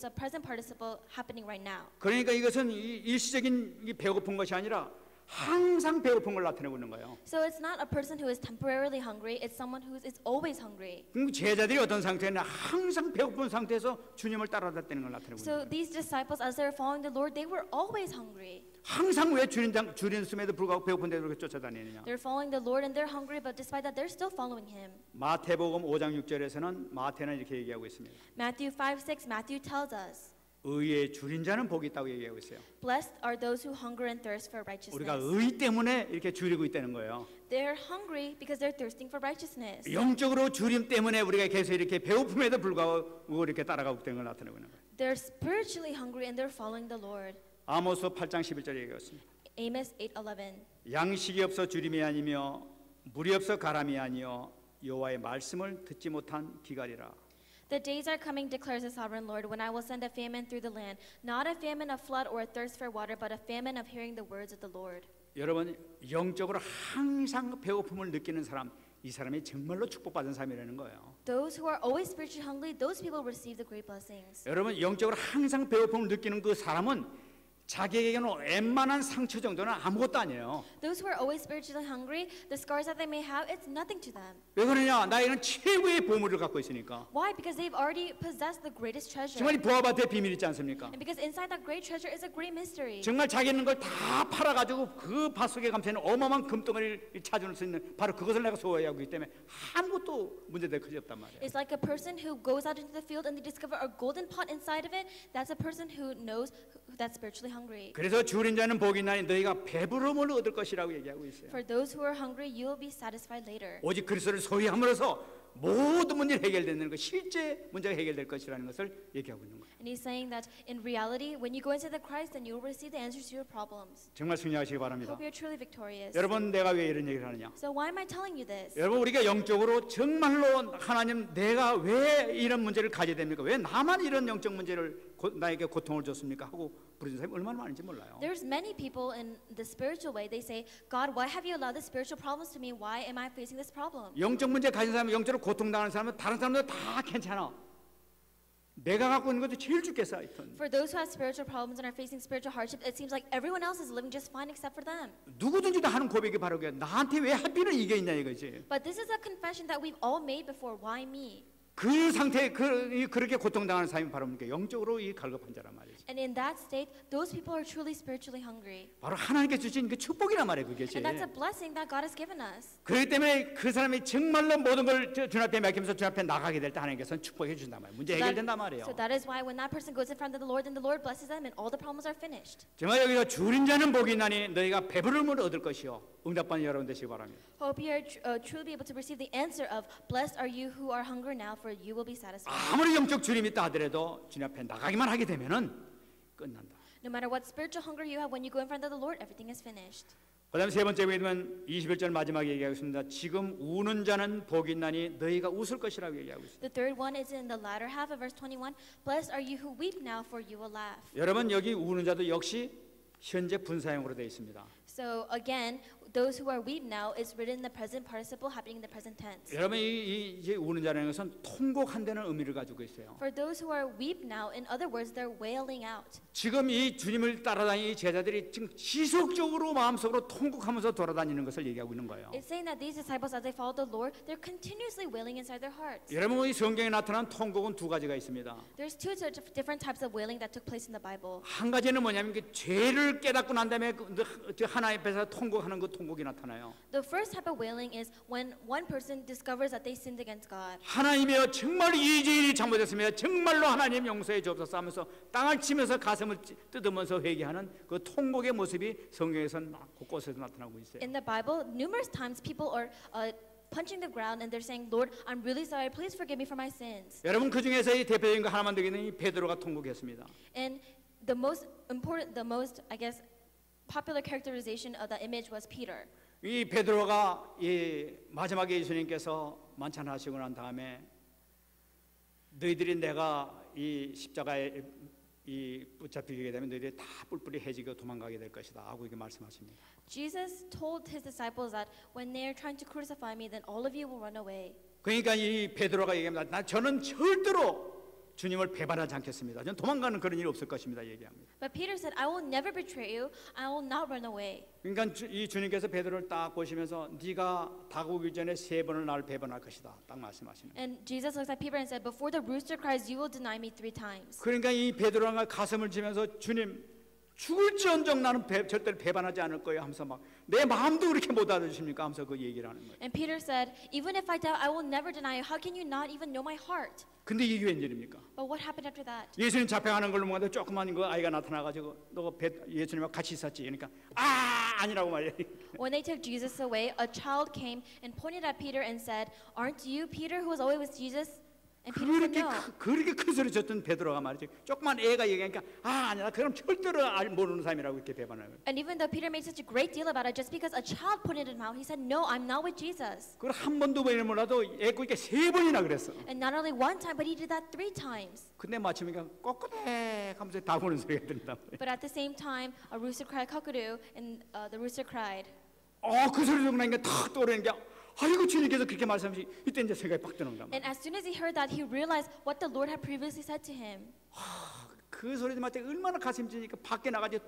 a present participle happening right now. 그러니까 이것은 일시적인 배고픈 것이 아니라 항상 배고픈 걸 나타내고 있는 거예요. So it's not a person who is temporarily hungry. It's someone who is always hungry. 그럼 제자들이 어떤 상태냐? 항상 배고픈 상태에서 주님을 따라다니는 걸 나타내고 있는 So 거예요. these disciples, as they were following the Lord, they were always hungry. 항상 왜 줄인음에도 불구하고 배고픈데도 그렇게 쫓아다니느냐? They're following the Lord and they're hungry, but despite that, they're still following Him. 마태복음 5장 6절에서는 마태는 이렇게 얘기하고 있습니다. Matthew 5:6, Matthew tells us, 의에 줄인 자는 복이 있다고 얘기하고 있어요. blessed are those who hunger and thirst for 우리가 righteousness. 의 때문에 이렇게 줄이고 있다는 거예요. They're hungry because they're thirsting for righteousness. 영적으로 줄임 때문에 우리가 계속 이렇게 배고픔에도 불구하고 이렇게 따라가고 있다는 걸 나타내고 있는 거예요. They're spiritually hungry and they're following the Lord. 아모스 8장 11절에 얘기했습니다. Amos 8:11. 양식이 없어 줄임이 아니며 물이 없어 가람이 아니요 여호와의 말씀을 듣지 못한 기갈이라. The days are coming, declares the sovereign Lord, when I will send a famine through the land, not a famine of flood or a thirst for water, but a famine of hearing the words of the Lord. 여러분 영적으로 항상 배고픔을 느끼는 사람, 이 사람이 정말로 축복받은 사람이라는 거예요. Those who are always spiritually hungry, those people receive the great blessings. 여러분 영적으로 항상 배고픔을 느끼는 그 사람은 자기에게는 웬만한 상처 정도는 아무것도 아니에요. Those who are always spiritually hungry, the scars that they may have, it's nothing to them. 왜 그러냐? 나에게는 최고의 보물을 갖고 있으니까. Why? Because they've already possessed the greatest treasure. 정말 이 보아밭의 비밀 있지 않습니까? And because inside that great treasure is a great mystery. 정말 자기 있는 걸 다 팔아가지고 그 밭 속에 감춰있는 어마어마한 금덩어리를 찾을 수 있는 바로 그것을 내가 소유하고 있기 때문에 아무것도 문제될 것이 없단 말이에요. It's like a person who goes out into the field and they discover a golden pot inside of it. That's a person who knows that's spiritually hungry. 그래서 줄인 자는 복이 있나니 너희가 배부름을 얻을 것이라고 얘기하고 있어요. For those who are hungry, you will be satisfied later. 오직 그리스도를 소유함으로써 모든 문제가 해결되는 것, 실제 문제가 해결될 것이라는 것을 얘기하고 있는 거예요. And he's saying that in reality, when you go into the Christ, then you will receive the answers to your problems. 정말 승리하시기 바랍니다. Hope you're truly victorious. 여러분 내가 왜 이런 얘기를 하느냐? So why am I telling you this? 여러분 우리가 영적으로 정말로 하나님 내가 왜 이런 문제를 가져야 됩니까? 왜 나만 이런 영적 문제를 나에게 고통을 줬습니까? 하고 부르는 사람이 얼마나 많은지 몰라요. There's many people in the spiritual way. They say, God, why have you allowed the spiritual problems to me? Why am I facing this problem? 영적 문제 가진 사람, 영적으로 고통당하는 사람은 다른 사람들 다 괜찮아. 내가 갖고 있는 것도 제일 죽겠어 하여튼. For those who have spiritual problems and are facing spiritual hardship, it seems like everyone else is living just fine except for them. 누구든지 다 하는 고백이 바로 그게 나한테 왜 하필은 이게 있냐 이거지. But this is a confession that we've all made before. Why me? 그 상태에 그렇게 고통당하는 사람이 바로 영적으로 이 갈급한 자란 말이지. And in that state, those people are truly spiritually hungry. 바로 하나님께 주신 그 축복이란 말이에요 그게. And that's a blessing that God has given us. 그렇기 때문에 그 사람이 정말로 모든 걸 주님 앞에 맡기면서 주님 앞에 나가게 될 때 하나님께서는 축복해 주신단 말이에요. 문제 해결된단 말이에요. So that is why when that person goes in front of the Lord, then the Lord blesses them and all the problems are finished. 정말 여기서 줄인 자는 복이 있나니 너희가 배부름을 얻을 것이요. 응답받는 여러분 되시기 바랍니다. Hope you are truly be able to receive the answer of blessed are you who are hungry now, for you will be satisfied. 아무리 영적 줄임이 있다 하더라도 주님 앞에 나가기만 하게 되면은 끝난다. No matter what spiritual hunger you have, when you go in front of the Lord, everything is finished. 그다음에 세 번째 보면 21절 마지막에 얘기하겠습니다. 지금 우는 자는 복이 있나니 너희가 웃을 것이라고 얘기하고 있습니다. The third one is in the latter half of verse 21. Blessed are you who weep now, for you will laugh. 여러분 여기 우는 자도 역시 현재 분사형으로 되어 있습니다. So again, those who are weep now is written in the present participle happening in the present tense. 여러분 이제 우는 자라는 것은 통곡한다는 의미를 가지고 있어요. For those who are weep now, in other words, they're wailing out. 지금 이 주님을 따라다니는 제자들이 지금 지속적으로 마음속으로 통곡하면서 돌아다니는 것을 얘기하고 있는 거예요. It's saying that these disciples, as they follow the Lord, they're continuously wailing inside their hearts. 여러분 이 성경에 나타난 통곡은 두 가지가 있습니다. There's two different types of wailing that took place in the Bible. 한 가지는 뭐냐면 죄를 깨닫고 난 다음에 하나님 앞에서 통곡하는 그 통곡이 나타나요. The first type of wailing is when one person discovers that they sinned against God. 하나님이여 정말 이 죄인이 잘못했습니다. 정말로 하나님 용서해 주옵소서 하면서 땅을 치면서 가슴을 뜯으면서 회개하는 그 통곡의 모습이 성경에서는 곳곳에서 나타나고 있어요. In the Bible, numerous times people are punching the ground and they're saying, Lord, I'm really sorry. Please forgive me for my sins. 여러분 그 중에서 이 대표적인 거 하나만 되겠는 이 베드로가 통곡했습니다. And the most important, the most, I guess, popular characterization of the image was Peter. 이 베드로가 이 마지막에 예수님께서 만찬하시고 난 다음에 너희들이 내가 이 십자가에 이 붙잡히게 되면 너희들이 다 뿔뿔이 해지고 도망가게 될 것이다 하고 이렇게 말씀하십니다. Jesus told his disciples that when they are trying to crucify me, then all of you will run away. 그러니까 이 베드로가 얘기합니다. 저는 절대로 주님을 배반하지 않겠습니다. 저는 도망가는 그런 일이 없을 것입니다. 얘기합니다. But Peter said, I will never betray you. I will not run away. 그러니까 이 주님께서 베드로를 딱 보시면서 네가 다가오기 전에 세 번을 나를 배반할 것이다. 딱 말씀하시는. And Jesus looks at Peter and said, before the rooster cries, you will deny me 3 times. 그러니까 이 베드로가 가슴을 치면서 주님 죽을지언정 나는 절대로 배반하지 않을 거예요 하면서 막 내 마음도 그렇게 못 알아주십니까 하면서 그 얘기를 하는 거예요. And Peter said, even if I doubt, I will never deny you. How can you not even know my heart? 근데 이게 웬일입니까? But what happened after that? 예수님 잡혀가는 걸로 보는데 조그만 그 아이가 나타나가지고 너 예수님하고 같이 있었지? 그러니까 아니라고 말이에요. When they took Jesus away, a child came and pointed at Peter and said, aren't you Peter who was always with Jesus? And Peter said no. 그렇게 큰 소리 쳤던 베드로가 말이죠. 조그만 애가 얘기하니까 아니야 그럼 절대로 모르는 사람이라고 이렇게 배반해요. And even though Peter made such a great deal about it, just because a child pointed him out, he said, no, I'm not with Jesus. 그걸 한 번도 왜 몰라도 애고 이렇게 세 번이나 그랬어. And not only one time, but he did that 3 times. 근데 마침 그러니까 꼬꼬대 하면서 다 보는 소리가 들린단 말이에요. But at the same time, a rooster cried cock-a-doodle, and the rooster cried. 그 소리 듣고 나니까 탁 떠오르는 게 아이고 주님께서 그렇게 말씀하시 이때 이제 생각이 팍 드는 거야. And as soon as he heard that, he realized what the Lord had previously said to him. 그 소리 듣을 때 얼마나 가슴 찌니까 밖에 나가지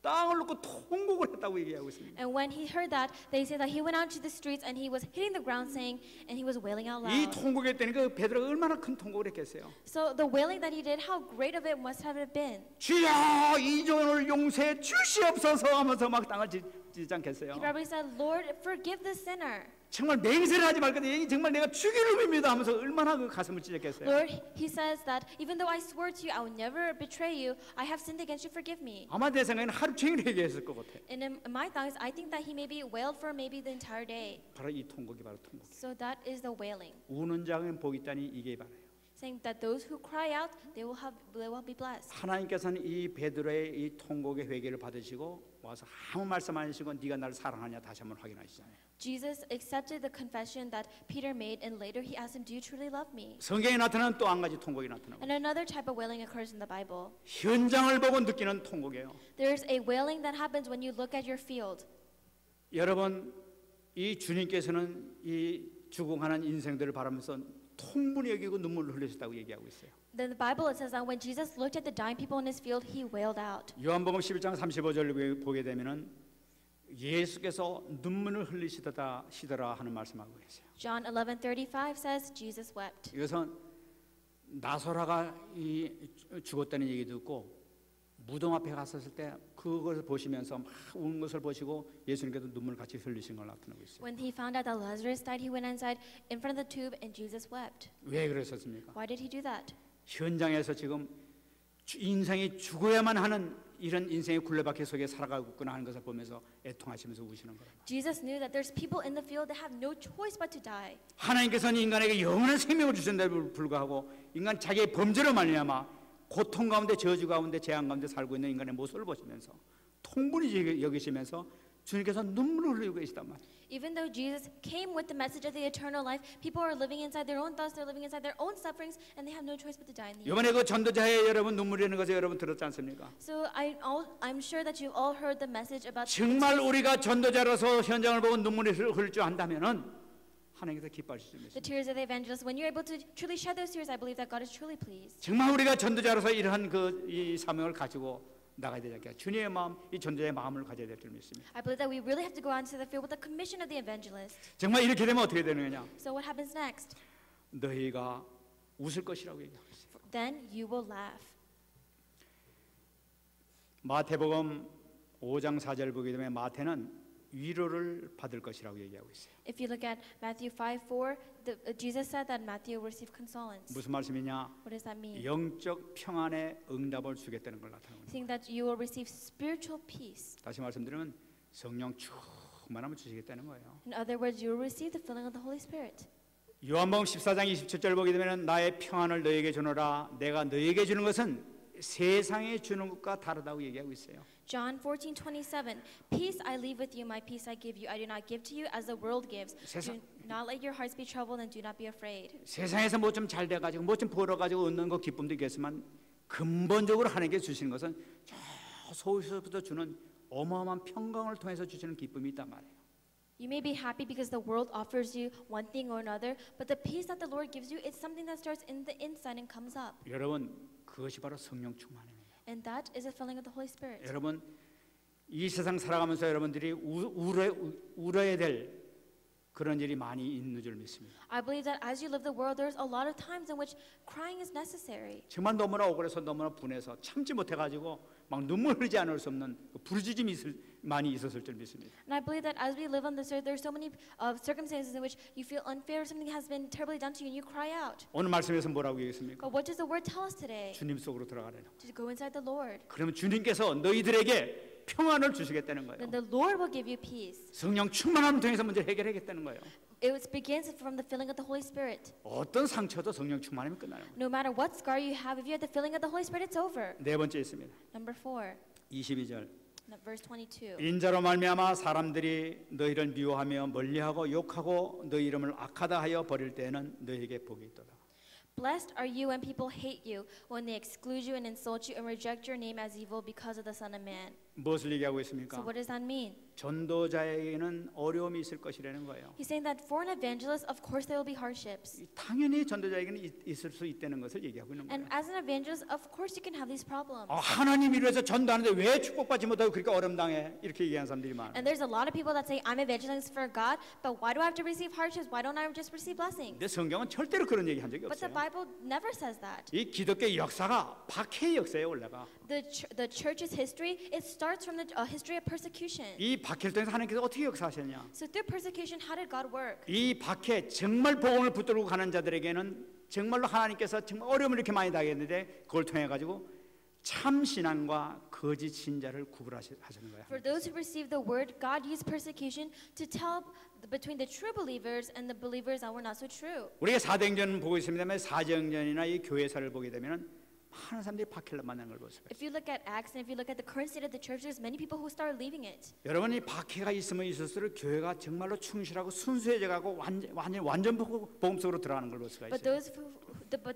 땅을 놓고 통곡을 했다고 얘기하고 있습니다. And when he heard that, they say that he went out to the streets and he was hitting the ground saying, and he was wailing out 이 loud. 통곡을 했다니까 베드로가 얼마나 큰 통곡을 했겠어요. So the wailing that he did, how great of it must have been. 주여 이 종을 용서해 주시옵소서 하면서 막 땅을 찢지 않겠어요. He probably said, Lord, forgive the sinner. 정말 맹세를 하지 말거든. 정말 내가 죽일 놈입니다 하면서 얼마나 그 가슴을 찢었겠어요. Lord, he says that even though I swore to you, I will never betray you. I have sinned against you. Forgive me. 아마 내 생각에는 하루 종일 회개했을 것 같아. And in my thoughts, I think that he maybe wailed for maybe the entire day. 바로 이 통곡이 바로 통곡. So that is the wailing, 우는 자는 복이 있다니 이게 바라요. saying that those who cry out, they will be blessed. 하나님께서는 이 베드로의 이 통곡의 회개를 받으시고 와서 아무 말씀 안 하시고 네가 나를 사랑하냐 다시 한번 확인하시잖아요. Jesus accepted the confession that Peter made, and later he asked him, "Do you truly love me?" 성경에 나타나는 또 한 가지 통곡이 나타나고 And another type of wailing occurs in the Bible. 현장을 보고 느끼는 통곡이에요. There's a wailing that happens when you look at your field. 여러분 이 주님께서는 이 죽어가는 인생들을 바라면서 통분히 여기고 눈물을 흘리셨다고 얘기하고 있어요. Then the Bible it says that when Jesus looked at the dying people in his field, he wailed out. 요한복음 11장 35절을 보게 되면은 예수께서 눈물을 흘리시더라 하는 말씀하고 계세요. John 11:35 says Jesus wept. 이것은 나소라가 이 죽었다는 얘기 듣고 무덤 앞에 갔었을 때 그것을 보시면서 막 우는 것을 보시고 예수님께서 눈물을 같이 흘리신 걸 나타내고 있어요. When he found out that Lazarus died, he went inside in front of the tomb and Jesus wept. 왜 그랬었습니까? Why did he do that? 현장에서 지금 인생이 죽어야만 하는 이런 인생의 굴레바퀴 속에 살아가고 있구나 하는 것을 보면서 애통하시면서 우시는 거예요. Jesus knew that there's people in the field that have no choice but to die. 하나님께서는 인간에게 영원한 생명을 주신다고 불구하고 인간 자기의 범죄로 말미암아 고통 가운데 저주 가운데 재앙 가운데 살고 있는 인간의 모습을 보시면서 통분히 여기시면서 주님께서 눈물을 흘리고 계시단 말이에요. Even though Jesus came with the message of the eternal life, people are living inside their own thoughts, they're living inside their own sufferings, and they have no choice but to die in the end. 이번에 그 전도자의 여러분 눈물이 있는 것을 여러분 들었지 않습니까? So I'm sure that you've all heard the message about 정말 우리가 전도자로서 현장을 보고 눈물이 흘릴 줄 안다면은 하나님께서 기뻐하실 줄 the 믿습니다. tears of the evangelist. When you're able to truly shed those tears, I believe that God is truly pleased. 정말 우리가 전도자로서 이러한 이 사명을 가지고 나가야 되지 않겠까? 주님의 마음, 이 전도자의 마음을 가져야 될 줄 믿습니다. I believe that we really have to go out into the field with the commission of the evangelist. 정말 이렇게 되면 어떻게 되는 거냐? So what happens next? 너희가 웃을 것이라고 얘기하고 있어요. Then you will laugh. 마태복음 5장 4절 보게 되면 마태는 위로를 받을 것이라고 얘기하고 있어요. If you look at Matthew 5:4, Jesus said that Matthew will receive consolence. 무슨 말씀이냐? What does that mean? 영적 평안의 응답을 주겠다는 걸 나타내는 거예요. Saying that you will receive spiritual peace. 다시 말씀드리면 성령 충만함을 주시겠다는 거예요. In other words, you will receive the filling of the Holy Spirit. 요한복음 14장 27절 보게 되면 나의 평안을 너에게 주노라. 내가 너에게 주는 것은 세상에 주는 것과 다르다고 얘기하고 있어요. John 14:27. Peace I leave with you, my peace I give you. I do not give to you as the world gives. Do not let your hearts be troubled and do not be afraid. 세상에서 뭐 좀 잘 돼가지고 뭐 좀 벌어가지고 얻는 거 기쁨도 있겠지만 근본적으로 하나님께 주시는 것은 저 소유서부터 주는 어마어마한 평강을 통해서 주시는 기쁨이 있단 말이에요. You may be happy because the world offers you one thing or another, but the peace that the Lord gives you is something that starts in the inside and comes up. 여러분 그것이 바로 성령 충만입니다. And that is a filling of the Holy Spirit. 여러분 이 세상 살아가면서 여러분들이 울어야 될 그런 일이 많이 있는 줄 믿습니다. I believe that as you live the world, there's a lot of times in which crying is necessary. 정말 너무나 억울해서 너무나 분해서 참지 못해가지고 막 눈물 흘리지 않을 수 없는 부르짖음이 많이 있었을 줄 믿습니다. And I believe that as we live on this earth, there's so many circumstances in which you feel unfair, something has been terribly done to you, and you cry out. 오늘 말씀에서 뭐라고 얘기했습니까? But what does the word tell us today? 주님 속으로 들어가라는 거. To go inside the Lord. 그러면 주님께서 너희들에게 평안을 주시겠다는 거예요. Then the Lord will give you peace. 성령 충만함 통해서 문제를 해결하겠다는 거예요. It begins from the filling of the Holy Spirit. 어떤 상처도 성령 충만하면 끝나는 거예요. No matter what scar you have, if you have the filling of the Holy Spirit, it's over. 네 번째 있습니다. Number 4, 22절. verse 22. 인자로 말미암아 사람들이 너희를 미워하며 멀리하고 욕하고 너희 이름을 악하다 하여 버릴 때에는 너희에게 복이 있도다. Blessed are you when people hate you, when they exclude you and insult you and reject your name as evil because of the Son of Man. 무엇을 얘기하고 So 있습니까? what does that mean? 전도자에게는 어려움이 있을 것이라는 거예요. He's saying that for an evangelist, of course there will be hardships. 당연히 전도자에게는 있을 수 있다는 것을 얘기하고 있는 거예요. And as an evangelist, of course you can have these problems. 하나님 이루어서 전도하는데 왜 축복받지 못하고 그렇게 어려움당해? 이렇게 얘기하는 사람들이 많아요. And there's a lot of people that say, I'm evangelizing for God, but why do I have to receive hardships? Why don't I just receive blessings? 근데 성경은 절대로 그런 얘기 한 적이 But the 없어요. Bible never says that. 이 기독교의 역사가 박해의 역사에 올라가. The church's history, it starts from the history of persecution. 이 박해를 통해서 하나님께서 어떻게 역사하셨냐? So through persecution, how did God work? 이 박해 정말 복음을 붙들고 가는 자들에게는 정말로 하나님께서 정말 어려움을 이렇게 많이 당했는데 그걸 통해 가지고 참 신앙과 거짓 신자를 구분하시는 거예요. For those who receive the word, God used persecution to tell between the true believers and the believers that were not so true. 우리가 사도행전 보고 있습니다만 사도행전이나 이 교회사를 보게 되면은 많은 사람들이 박해를 만나는 걸 볼 수가 있어요. If you look at Acts and if you look at the current state of the church, there's many people who start leaving it. 여러분 이 박해가 있으면 있을수록 교회가 정말로 충실하고 순수해져가고 완전 복음 속으로 들어가는 걸 볼 수가 But 있어요.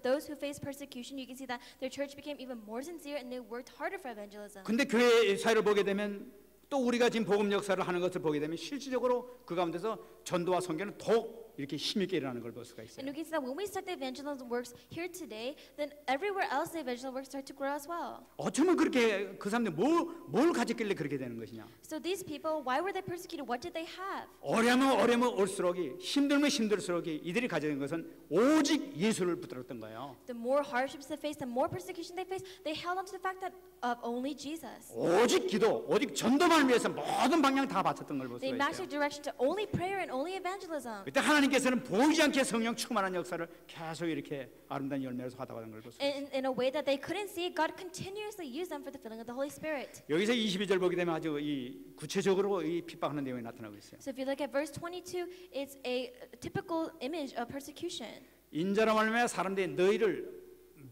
those who face persecution, you can see that their church became even more sincere and they worked harder for evangelism. 근데 교회 사회를 보게 되면 또 우리가 지금 복음 역사를 하는 것을 보게 되면 실질적으로 그 가운데서 전도와 선교는 더욱 이렇게 힘있게 일어나는 걸 볼 수가 있어요. And we can see that when we start the evangelism works here today, then everywhere else the evangelism works start to grow as well. 어쩌면 그렇게 그 사람들이 뭘 가졌길래 그렇게 되는 것이냐? So these people, why were they persecuted? What did they have? 어려면 올수록이 힘들면 힘들수록이 이들이 가진 것은 오직 예수를 붙들었던 거예요. The more hardships they faced, the more persecution they faced, they held on to the fact that of only Jesus. 오직 기도, 오직 전도만을 위해서 모든 방향 다 바쳤던 걸 볼 They 수가 matched 있어요. their direction to only prayer and only evangelism. 그때 하나님께서는 보이지 않게 성령 충만한 역사를 계속 이렇게 아름다운 열매로서 하다 가는 걸 볼 수가 있어요. In a way that they couldn't see, God continuously used them for the filling of the Holy Spirit. 여기서 22절 보게 되면 아주 이 구체적으로 이 핍박하는 내용이 나타나고 있어요. So if you look at verse 22, it's a typical image of persecution. 인자로 말미암아 사람들이 너희를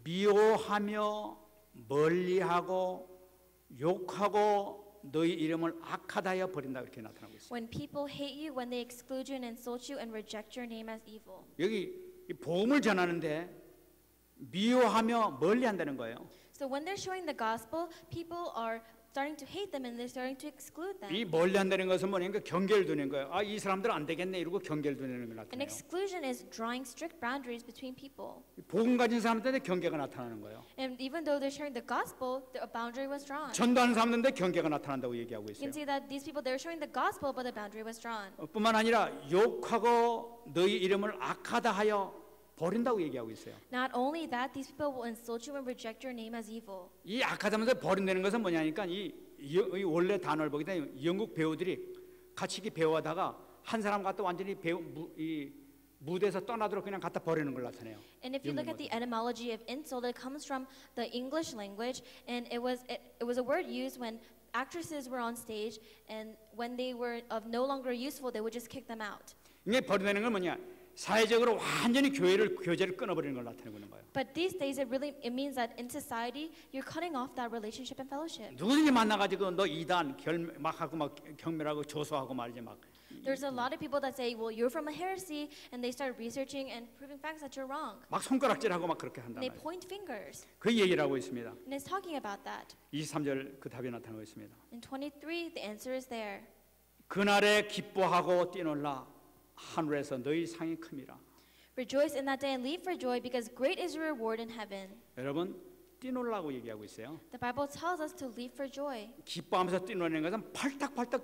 미워하며 멀리하고 욕하고 너희 이름을 악하다하여 버린다 그렇게 나타나고 있어요. When people hate you, when they exclude you and insult you and reject your name as evil. 여기 이 복음을 전하는데 미워하며 멀리한다는 거예요. So when they're showing the gospel, people are starting to hate them and they're starting to exclude them. 이 멀리한다는 것은 뭐냐면 경계를 두는 거예요. 아, 이 사람들은 안 되겠네 이러고 경계를 두는 걸 And 나타내요. exclusion is drawing strict boundaries between people. 복음 가진 사람들한테 경계가 나타나는 거예요. And even though they're sharing the gospel, a boundary was drawn. 전도하는 사람들한테 경계가 나타난다고 얘기하고 You 있어요. can see that these people, they're showing the gospel, but the boundary was drawn. 뿐만 아니라 욕하고 너희 이름을 악하다 하여 버린다고 얘기하고 있어요. Not only that, these people will insult you and reject your name as evil. 이 악하다면서 버린다는 것은 뭐냐니까 이 원래 단어를 보게 되면 영국 배우들이 같이 배우하다가 한 사람 갖다 완전히 이 무대에서 떠나도록 그냥 갖다 버리는 걸 나타내요. And if you look at the etymology of insult, it comes from the English language, and it was a word used when actresses were on stage, and when they were of no longer useful, they would just kick them out. 이게 버린다는 건 뭐냐? 사회적으로 완전히 교제를 끊어버리는 걸 나타내고 있는 거예요. But these days, it means that in society, you're cutting off that relationship and fellowship. 누구든지 만나가지고 너 이단 막 하고 막 경멸하고 조소하고 말이지 막. There's a lot of people that say, well, you're from a heresy, and they start researching and proving facts that you're wrong. 막 손가락질하고 막 그렇게 한단 And they 말이에요. point fingers. 그 얘기를 하고 있습니다. And it's talking about that. 23절 그 답이 나타나고 있습니다. In 23, the answer is there. 그날에 기뻐하고 뛰놀라 하늘에서 너희 상이 큼이라. Rejoice in that day and leap for joy, because great is your reward in heaven. 여러분 뛰놀라고 얘기하고 있어요. The Bible tells us to leap for joy. 기뻐하면서 뛰노는 것은 팔딱팔딱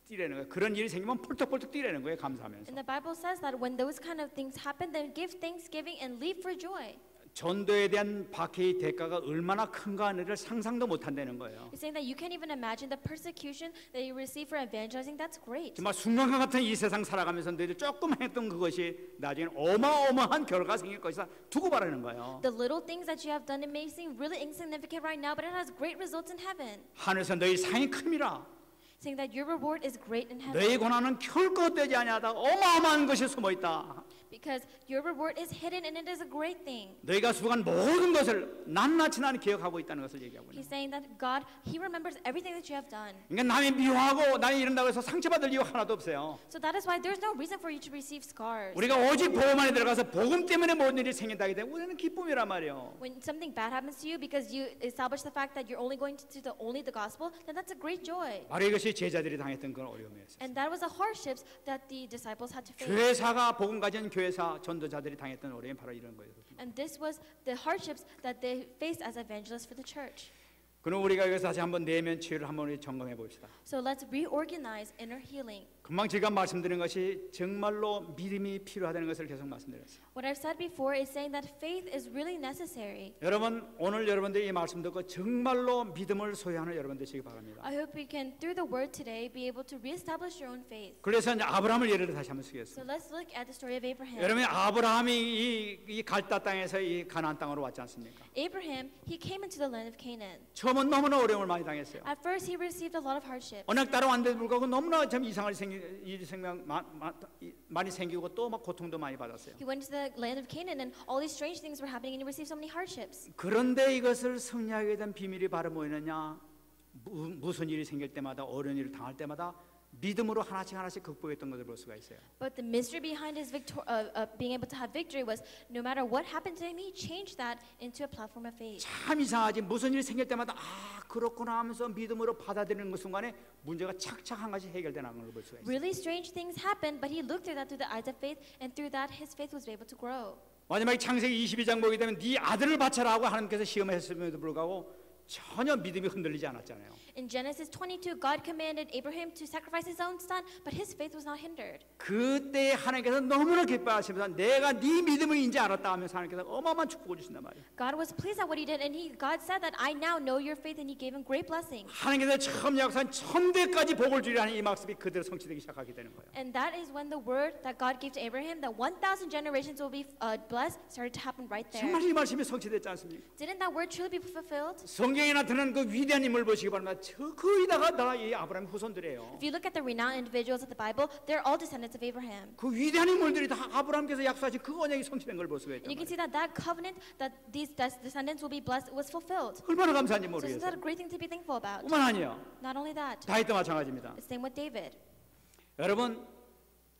뛰라는 거예요. 그런 일이 생기면 펄떡펄떡 뛰라는 거예요. 감사하면서. And the Bible says that when those kind of things happen, then give thanksgiving and leap for joy. 전도에 대한 박해의 대가가 얼마나 큰가를 상상도 못한다는 거예요. He's saying that you can't even imagine the persecution that you receive for evangelizing. That's great. 정말 순간과 같은 이 세상 살아가면서 너희들 조금 했던 그것이 나중에 어마어마한 결과가 생길 것이다 두고 봐라는 거예요. The little things that you have done, it may seem really insignificant right now, but it has great results in heaven. 하늘에서 너희 상이 큼이라. Saying that your reward is great in heaven. 너희 고난은 결코 헛되지 아니하다. 어마어마한 것이 숨어 있다. Because your reward is hidden and it is a great thing. 너희가 수고한 모든 것을 낱낱이 나는 기억하고 있다는 것을 얘기하고 있는 He's saying that God, He remembers everything that you have done. 그러니까 남이 미워하고 남이 이런다고 해서 상처받을 이유가 하나도 없어요. So that is why there's no reason for you to receive scars. 우리가 오직 복음 안에 들어가서 복음 때문에 모든 일이 생긴다기 때문에 우리는 기쁨이란 말이에요. When something bad happens to you because you establish the fact that you're only going to do only the gospel, then that's a great joy. 바로 이것이 제자들이 당했던 그런 어려움이었어요. And that was the hardships that the disciples had to face. 교회사가 복음 가진 교회사 전도자들이 당했던 어려움이 바로 이런 거예요. And this was the hardships that they faced as evangelists for the church. 그럼 우리가 여기서 다시 한번 내면 치유를 한번 우리 점검해 봅시다. So let's reorganize inner healing. 금방 제가 말씀드린 것이 정말로 믿음이 필요하다는 것을 계속 말씀드렸어요. What I've said before is saying that faith is really necessary. 여러분 오늘 여러분들이 이 말씀 듣고 정말로 믿음을 소유하는 여러분 되시기 바랍니다. I hope we can, through the word today, be able to reestablish your own faith. 그래서 이제 아브라함을 예를 다시 한번 So 쓰겠습니다. let's look at the story of Abraham. 여러분 아브라함이 이 갈다 땅에서 이 가나안 땅으로 왔지 않습니까? Abraham, he came into the land of Canaan. 처음은 너무나 어려움을 많이 당했어요. At first, he received a lot of hardship. 언약 따라왔는데도 불구하고 너무나 참 이상한 일이 많이 생기고 또 막 고통도 많이 받았어요. He went to the land of Canaan, and all these strange things were happening, and he received so many hardships. 그런데 이것을 승리하게 된 비밀이 바로 뭐였느냐? 무슨 일이 생길 때마다 어려운 일을 당할 때마다 믿음으로 하나씩 극복했던 것을 볼 수가 있어요. But the mystery behind his being able to have victory was no matter what happened to him, he changed that into a platform of faith. 참 이상하지. 무슨 일이 생길 때마다 아 그렇구나 하면서 믿음으로 받아들이는 그 순간에 문제가 착착 한 가지 해결되는 걸 볼 수가 있어요. Really strange things happened, but he looked at that through the eyes of faith, and through that, his faith was able to grow. 마지막에 창세기 22장 보게 되면 네 아들을 바쳐라고 하나님께서 시험했음에도 불구하고 전혀 믿음이 흔들리지 않았잖아요. In Genesis 22, God commanded Abraham to sacrifice his own son, but his faith was not hindered. 그때 하나님께서 너무나 기뻐하시면서 내가 네 믿음을 인지 알았다 하면서 하나님께서 어마어마한 축복을 주신단 말이에요. God was pleased at what he did, and God said that I now know your faith, and he gave him great blessings. 하나님께서 처음 약속한 1000대까지 복을 주리라는 이 말씀이 그대로 성취되기 시작하게 되는 거예요. And that is when the word that God gave to Abraham, that 1,000 generations will be blessed, started to happen right there. 정말 이 말씀이 성취됐지 않습니까? Didn't that word truly be fulfilled? 성경에 나타난 그 위대한 인물 보시기 바랍니다. 저 거의 다가 다 이 아브라함 후손들이에요. If you look at the renowned individuals of the Bible, they're all descendants of Abraham. 그 위대한 인물들이 다 아브라함께서 약속하신 그 언약이 성취된 걸 볼 수가 있다. And you can see that that covenant that these descendants will be blessed was fulfilled. 얼마나 감사한지 So isn't that 모르겠어요. a great thing to be thankful about? 뿐만 아니에요. Not only that, 다윗도 마찬가지입니다. the same with David. 여러분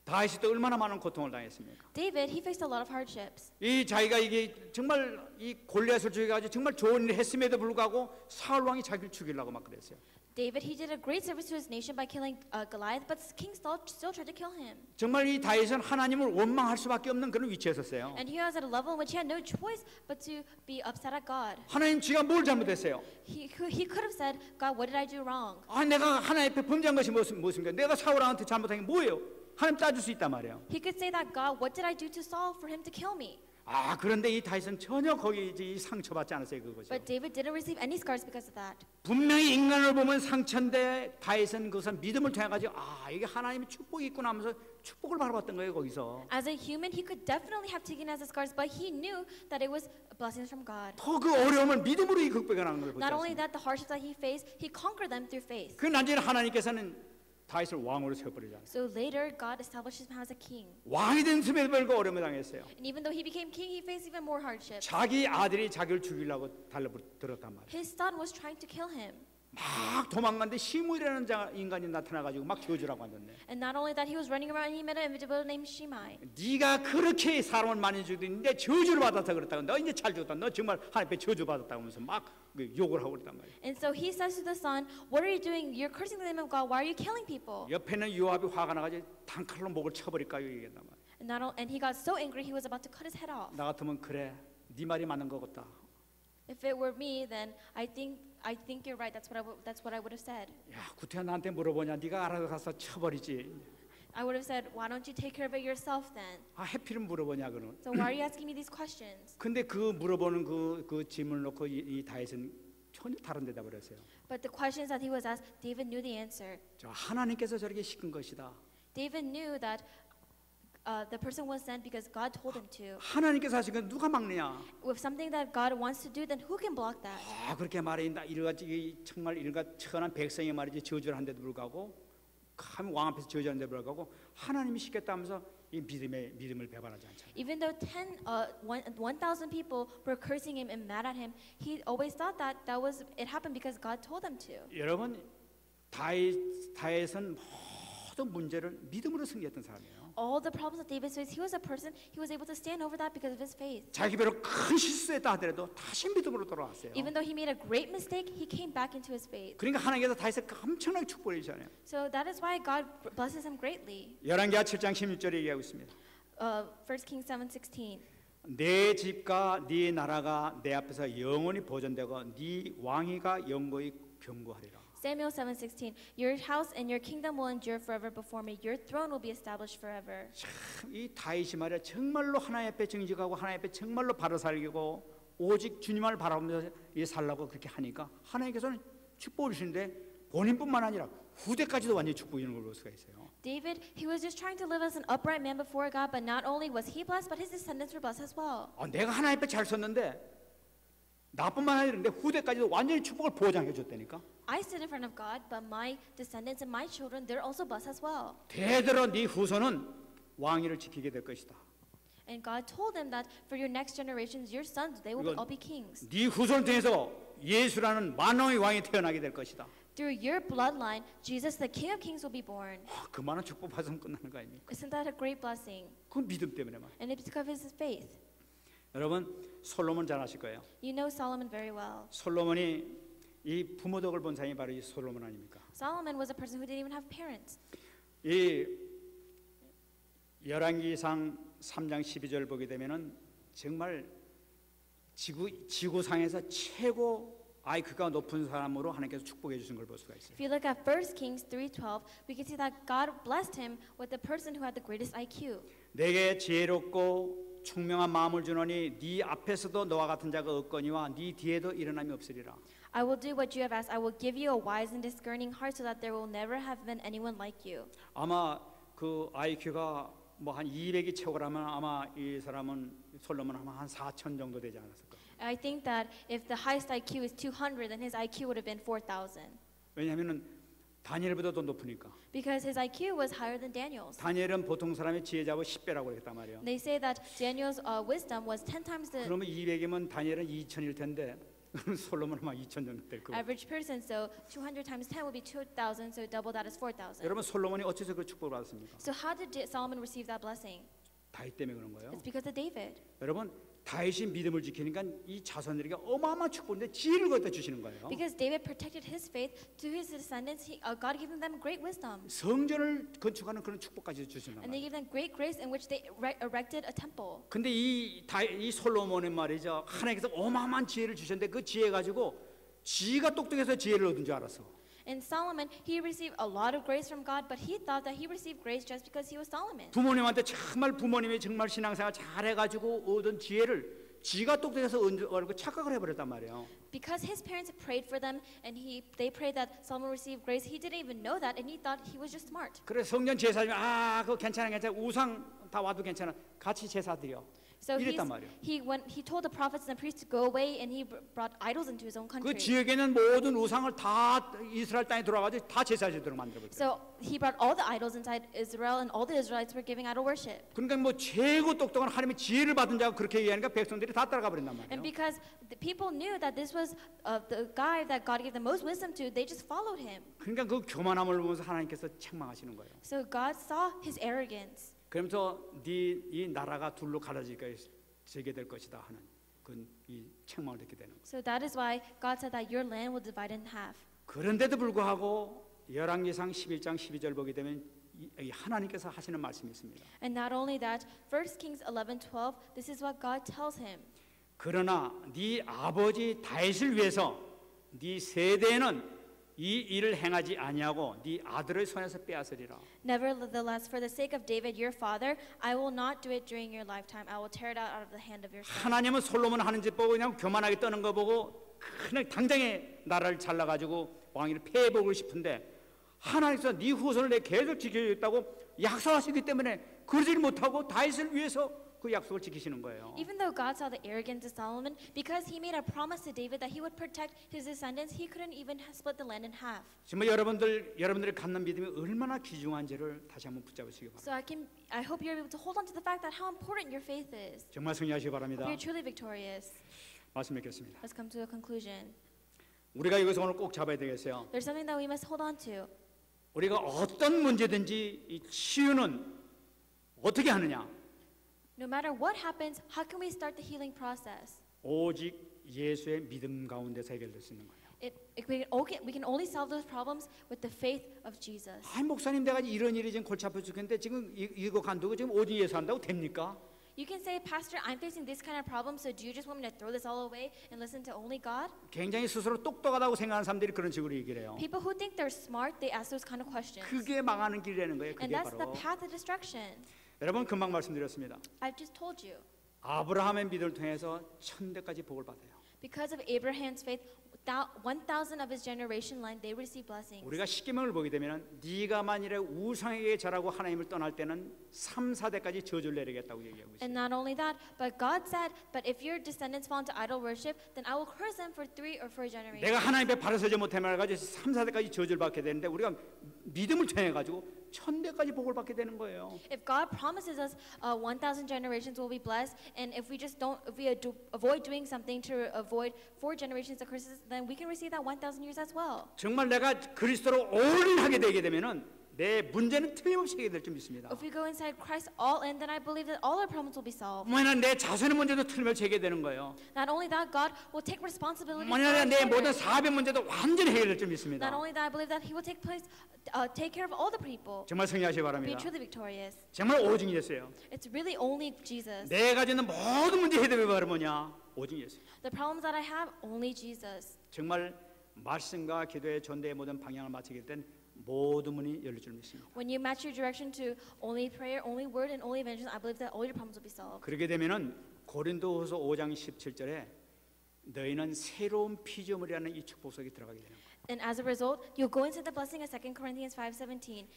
다윗이 또 얼마나 많은 고통을 당했습니까? David, he faced a lot of hardships. 이 자기가 이게 정말 이 골리앗을 죽여가지고 정말 좋은 일 했음에도 불구하고 사울 왕이 자기를 죽이려고 막 그랬어요. David, he did a great service to his nation by killing Goliath, but King Saul still tried to kill him. 정말 이 다윗은 하나님을 원망할 수밖에 없는 그런 위치에 섰어요. And he was at a level in which he had no choice but to be upset at God. 하나님 제가 뭘 잘못했어요? He could have said, God, what did I do wrong? 아 내가 하나님 앞에 범죄한 것이 무엇입니까? 내가 사울 왕한테 잘못한 게 뭐예요? 하나님 따질 수 있단 말이에요. He could say that, God, what did I do to Saul for him to kill me? 아 그런데 이 다윗은 전혀 거기 이 상처받지 않았어요 그거죠. But David didn't receive any scars because of that. 분명히 인간을 보면 상처인데 다윗은 그것은 믿음을 통해 가지고 아 이게 하나님의 축복이 있구나 하면서 축복을 바라봤던 거예요 거기서. As a human, he could definitely have taken as the scars, but he knew that it was blessings from God. 더 그 어려움을 믿음으로 이 극복해가는 걸 보지 Not only 않습니까? that, the hardships that he faced, he conquered them through faith. 그 나중에 하나님께서는 다윗을 왕으로 세워버리잖아요. So later, God established him as a king. 왕이 된 틈에 벌고 어려움을 당했어요. And even though he became king, he faced even more hardships. 자기 아들이 자기를 죽이려고 달려들었단 말이에요. His son was trying to kill him. 막 도망갔는데 시므이라는 인간이 나타나가지고 막 저주라고 하던데. And not only that, he was running around and he met an individual named Shimei. 네가 그렇게 사람을 많이 죽이는데 저주를 받았다 그랬다고. 너 이제 잘 죽었다. 너 정말 하나님께 저주 받았다고 하면서 막 욕을 하고 그랬단 말이에요. And so he says to the son, what are you doing? You're cursing the name of God. Why are you killing people? 옆에는 요압이 화가 나가지고 단칼로 목을 쳐버릴까요? 얘기했단 말이에요. And he got so angry, he was about to cut his head off. 나 같으면 그래. 네 말이 맞는 것 같다. If it were me, then I think you're right. That's what I would have said. 야, 구태야 나한테 물어보냐? 네가 알아서 가서 쳐버리지. I would have said, why don't you take care of it yourself then? 아, 해필은 물어보냐 그는. So why are you asking me these questions? 근데 그 물어보는 그 질문을 놓고 이 다윗은 전혀 다른 데다 버렸어요. But the questions that he was asked, David knew the answer. 저 하나님께서 저렇게 시킨 것이다. David knew that the person was sent because God told him to. 하나님께서 하신 건 누가 막느냐? With something that God wants to do, then who can block that? 아, 그렇게 말인다. 이래가지고 정말 이래가 천한 백성이 말이지 저주를 한데도 불구하고 참 왕 앞에서 저주하는데도 불구하고 하나님이 시켰다면서 이 믿음을 배반하지 않잖아요. Even though 1,000 people were cursing him and mad at him, he always thought that it happened because God told him to. 여러분 다윗은 모든 문제를 믿음으로 승리했던 사람이에요. All the problems that David faced, he was able to stand over that because of his faith. 자기 비록 큰 실수했다 하더라도 다시 믿음으로 돌아왔어요. Even though he made a great mistake, he came back into his faith. 그러니까 하나님께서 다윗을 엄청나게 축복해 주잖아요. So that is why God blesses him greatly. 열왕기하 7장 16절에 얘기하고 있습니다. 1 Kings 7:16. 내 집과 네 나라가 내 앞에서 영원히 보존되고 네 왕위가 영원히 견고하리라. Samuel 7:16. Your house and your kingdom will endure forever before me. Your throne will be established forever. 이 다윗이 말이야 정말로 하나님 앞에 정직하고 하나님 앞에 정말로 바로 살고 오직 주님을 바라보면서 살라고 그렇게 하니까 하나님께서는 축복을 주시는데 본인뿐만 아니라 후대까지도 완전히 축복 주는 걸 볼 수가 있어요. David, he was just trying to live as an upright man before God, but not only was he blessed, but his descendants were blessed as well. 내가 하나님 앞에 잘 섰는데 나뿐만 아니라 근데 후대까지도 완전히 축복을 보장해 줬다니까. I stood in front of God, but my descendants and my children, they're also blessed as well. 대대로 네 후손은 왕위를 지키게 될 것이다. And God told them that for your next generations, your sons, they will all be kings. 네 후손을 통해서 예수라는 만왕의 왕이 태어나게 될 것이다. Through your bloodline, Jesus, the King of Kings, will be born. 그 많은 축복 받으면 끝나는 거 아닙니까? Isn't that a great blessing? 그건 믿음 때문에 말. And it's because of his faith. 여러분 솔로몬 잘 아실 거예요. You know Solomon very well. 솔로몬이 이 부모 덕을 본 사람이 바로 이 솔로몬 아닙니까? Solomon was a person who didn't even have parents. 이 열왕기상 3장 12절 보게 되면은 정말 지구상에서 최고 IQ가 높은 사람으로 하나님께서 축복해 주신 걸 볼 수가 있어요. If you look at 1 Kings 3:12, we can see that God blessed him with the person who had the greatest IQ. 내게 지혜롭고 총명한 마음을 주노니 네 앞에서도 너와 같은 자가 없거니와 네 뒤에도 일어남이 없으리라. I will do what you have asked. I will give you a wise and discerning heart so that there will never have been anyone like you. 아마 그 IQ가 뭐 한 200이 최고라면 아마 이 사람은 솔로몬 아마 한 4천 정도 되지 않았을까? I think that if the highest IQ is 200, then his IQ would have been 4,000. 왜냐하면은 다니엘보다 더 높으니까. Because his IQ was higher than Daniel's. 다니엘은 보통 사람의 지혜자보 10배라고 그랬단 말이에요. They say that Daniel's wisdom was 10 times the 그러면 200이면 다니엘은 2000일 텐데 솔로몬은 막 2000 정도 될 거고. average person. So 200 times 10 would be 2,000. So double that is 4,000. 여러분 솔로몬이 어째서 그 축복을 받았습니까? So how did Solomon receive that blessing? 다윗 때문에 그런 거예요. It's because of David. 여러분 다윗이 믿음을 지키니까 이 자손들에게 어마어마한 축복인데 지혜를 갖다 주시는 거예요. Because David protected his faith to his descendants, God gave them great wisdom. 성전을 건축하는 그런 축복까지 주시는 And they 거예요. gave them great grace in which they erected a temple. 근데 이 솔로몬은 말이죠. 하나님께서 어마어마한 지혜를 주셨는데 그 지혜 가지고 지가 똑똑해서 지혜를 얻은 줄 알았어. And Solomon, he received a lot of grace from God, but he thought that he received grace just because he was Solomon. 부모님한테 정말 부모님이 정말 신앙생활 잘해가지고 얻은 지혜를 지가 똑똑해서 얻고 착각을 해버렸단 말이에요. Because his parents prayed for them and they prayed that Solomon received grace, he didn't even know that and he thought he was just smart. 그래서 성전 제사지면 그거 괜찮아 우상 다 와도 괜찮아 같이 제사 드려. So 이랬단 말이에요. he told the prophets and the priests to go away and he brought idols into his own 그 country. 지역에는 모든 우상을 다 이스라엘 땅에 들어와가지고 다 제사지도록 만들어버렸어요. So he brought all the idols inside Israel and all the Israelites were giving idol worship. 그러니까 뭐 최고 똑똑한 하나님의 지혜를 받은 자가 그렇게 얘기하니까 백성들이 다 따라가 버린단 And 말이에요. because the people knew that this was the guy that God gave the most wisdom to, they just followed him. 그러니까 그 교만함을 보면서 하나님께서 책망하시는 거예요. So God saw his arrogance. 그러면서 이 나라가 둘로 갈라지게 될 것이다 하는 이 책망을 듣게 되는 거예요. So that is why God said that your land will divide in half. 그런데도 불구하고 열왕기상 11장 12절 보게 되면 이 하나님께서 하시는 말씀이 있습니다. And not only that, 1 Kings 11:12, this is what God tells him. 그러나 네 아버지 다윗을 위해서 네 세대는 이 일을 행하지 아니하고 네 아들의 손에서 빼앗으리라. Nevertheless, for the sake of David your father, I will not do it during your lifetime. I will tear it out of the hand of your son. 하나님은 솔로몬 하는 짓 보고 그냥 교만하게 떠는 거 보고 그냥 당장에 나라를 잘라가지고 왕위를 폐해보고 싶은데 하나님께서 네 후손을 내 계속 지켜주겠다고 약속하시기 때문에 그러지 못하고 다윗을 위해서 그 약속을 지키시는 거예요. Even though God saw the arrogance of Solomon, because he made a promise to David that he would protect his descendants, he couldn't even split the land in half. 정말 여러분들이 갖는 믿음이 얼마나 귀중한지를 다시 한번 붙잡으시기 바랍니다. So I hope you're able to hold on to the fact that how important your faith is. 정말 승리하시기 바랍니다. You're truly victorious. 말씀 맺겠습니다. Let's come to a conclusion. 우리가 이것을 오늘 꼭 잡아야 되겠어요. There's something that we must hold on to. 우리가 어떤 문제든지 이 치유는 어떻게 하느냐? No matter what happens, how can we start the healing process? 오직 예수의 믿음 가운데서 해결될 수 있는 거예요. We can only solve those problems with the faith of Jesus. 목사님 내가 이런 일이 지금 골치 아파 죽겠는데 지금 이거 간두고 지금 오직 예수 한다고 됩니까? You can say, Pastor, I'm facing this kind of problem, so do you just want me to throw this all away and listen to only God? 굉장히 스스로 똑똑하다고 생각하는 사람들이 그런 식으로 얘기를 해요. People who think they're smart, they ask those kind of questions. 그게 망하는 길이라는 거예요. And 그게 that's the 바로. path of destruction. 여러분 금방 말씀드렸습니다. I've just told you. 아브라함의 믿음을 통해서 1000대까지 복을 받아요. Because of Abraham's faith, 1,000 of his generation line, they receive blessings. 우리가 십계명을 보게 되면 네가 만일에 우상에게 절하고 하나님을 떠날 때는 3, 4대까지 저주를 내리겠다고 얘기하고 있어요. And not only that, but God said, but if your descendants fall into idol worship, then I will curse them for 3 or 4 generations. 내가 하나님 앞에 바로 서지 못해 말가지고 3, 4대까지 저주를 받게 되는데 우리가 믿음을 통해 가지고 1000대까지 복을 받게 되는 거예요. If God promises us 1,000 generations will be blessed, and if we avoid doing something to avoid 4 generations of curses, then we can receive that 1,000 years as well. 정말 내가 그리스도로 올인하게 되게 되면은 내 문제는 틀림없이 해결될 줄 믿습니다. If we go inside Christ all in, then I believe that all our problems will be solved. 뭐냐 내 자손의 문제도 틀림없이 해결되는 거예요. Not only that, God will take responsibility for 뭐냐 our 내 모든 children. 사업의 문제도 완전히 해결될 줄 믿습니다. Not only that, I believe that He will take care of all the people. 정말 승리하시기 Be 바랍니다. truly victorious. 정말 오직 예수예요. It's really only Jesus. 내가 가지는 모든 문제 해결이 바로 뭐냐? 오직 예수. The problems that I have, only Jesus. 정말 말씀과 기도의 전대의 모든 방향을 맞추게 된 모든 문이 열릴 줄 믿습니다. When you match your direction to only prayer, only word, and only evangelism, I believe that all your problems will be solved. 그렇게 되면은 고린도후서 5장 17절에 너희는 새로운 피조물이라는 이 축복 속에 들어가게 되는 거예요. And as a result, you'll go into the blessing of 2 Corinthians 5:17.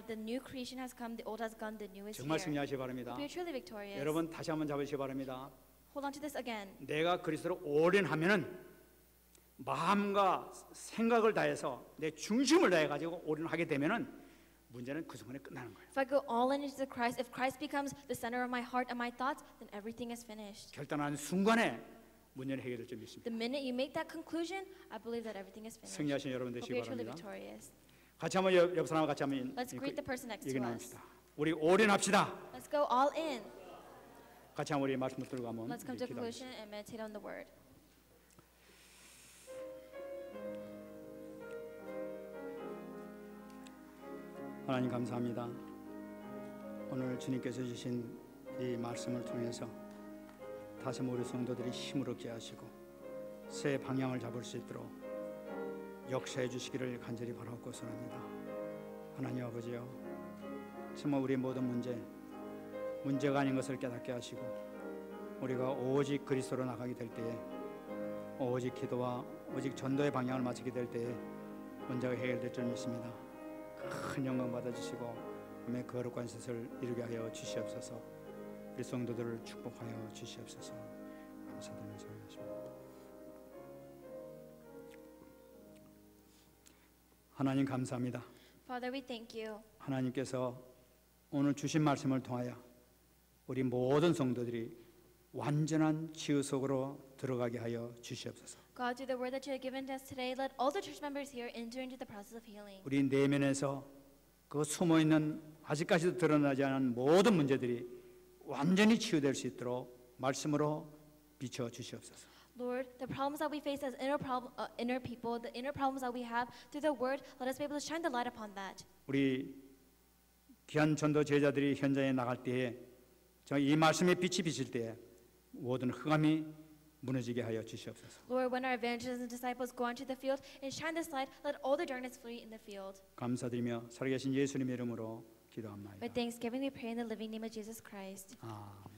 The new creation has come, the old has gone, the new is 정말 here. 승리하시기 바랍니다. Be truly victorious. 여러분 다시 한번 잡으시기 바랍니다. Hold on to this again. 내가 그리스도로 올인하면은 마음과 생각을 다해서 내 중심을 다해 가지고 올인하게 되면은 문제는 그 순간에 끝나는 거예요. If I go all in into Christ, if Christ becomes the center of my heart and my thoughts, then everything is finished. 결단하는 순간에 문제는 해결될 줄 믿습니다. The minute you make that conclusion, I believe that everything is finished. 승리하신 여러분 Hope 되시기 you're truly 바랍니다. victorious. 같이 한번 옆 사람과 같이 한번 Let's greet the person next 얘기 to us. 나눕시다. 우리 올인합시다. Let's go all in. 같이 한번 우리 말씀 들고 한번 Let's come to 기도하겠습니다. conclusion and meditate on the word. 하나님 감사합니다. 오늘 주님께서 주신 이 말씀을 통해서 다시 우리 성도들이 힘을 얻게 하시고 새 방향을 잡을 수 있도록 역사해 주시기를 간절히 바라옵고서합니다. 하나님 아버지여, 정말 우리 모든 문제가 아닌 것을 깨닫게 하시고 우리가 오직 그리스도로 나가게 될 때에 오직 기도와 오직 전도의 방향을 맞추게 될 때에 문제가 해결될 줄 믿습니다. 큰 영광 받아주시고 몸의 거룩한 뜻을 이루게 하여 주시옵소서. 우리 성도들을 축복하여 주시옵소서. 감사드리면서 하겠습니다. 하나님 감사합니다. Father, we thank you. 하나님께서 오늘 주신 말씀을 통하여 우리 모든 성도들이 완전한 치유 속으로 들어가게 하여 주시옵소서. God, through the word that you have given to us today, let all the church members here enter into the process of healing. 우리 내면에서 그 숨어 있는 아직까지도 드러나지 않은 모든 문제들이 완전히 치유될 수 있도록 말씀으로 비춰 주시옵소서. Lord, the problems that we face as inner people, the inner problems that we have through the word, let us be able to shine the light upon that. 우리 귀한 전도 제자들이 현장에 나갈 때에 이 말씀의 빛이 비칠 때에 모든 흑암이 무너지게 하여 주시옵소서. Lord, when our evangelists and disciples go onto the field and shine this light, let all the darkness flee in the field. 감사드리며 살아계신 예수님의 이름으로 기도합니다. With thanksgiving, we pray in the living name of Jesus Christ. 아멘.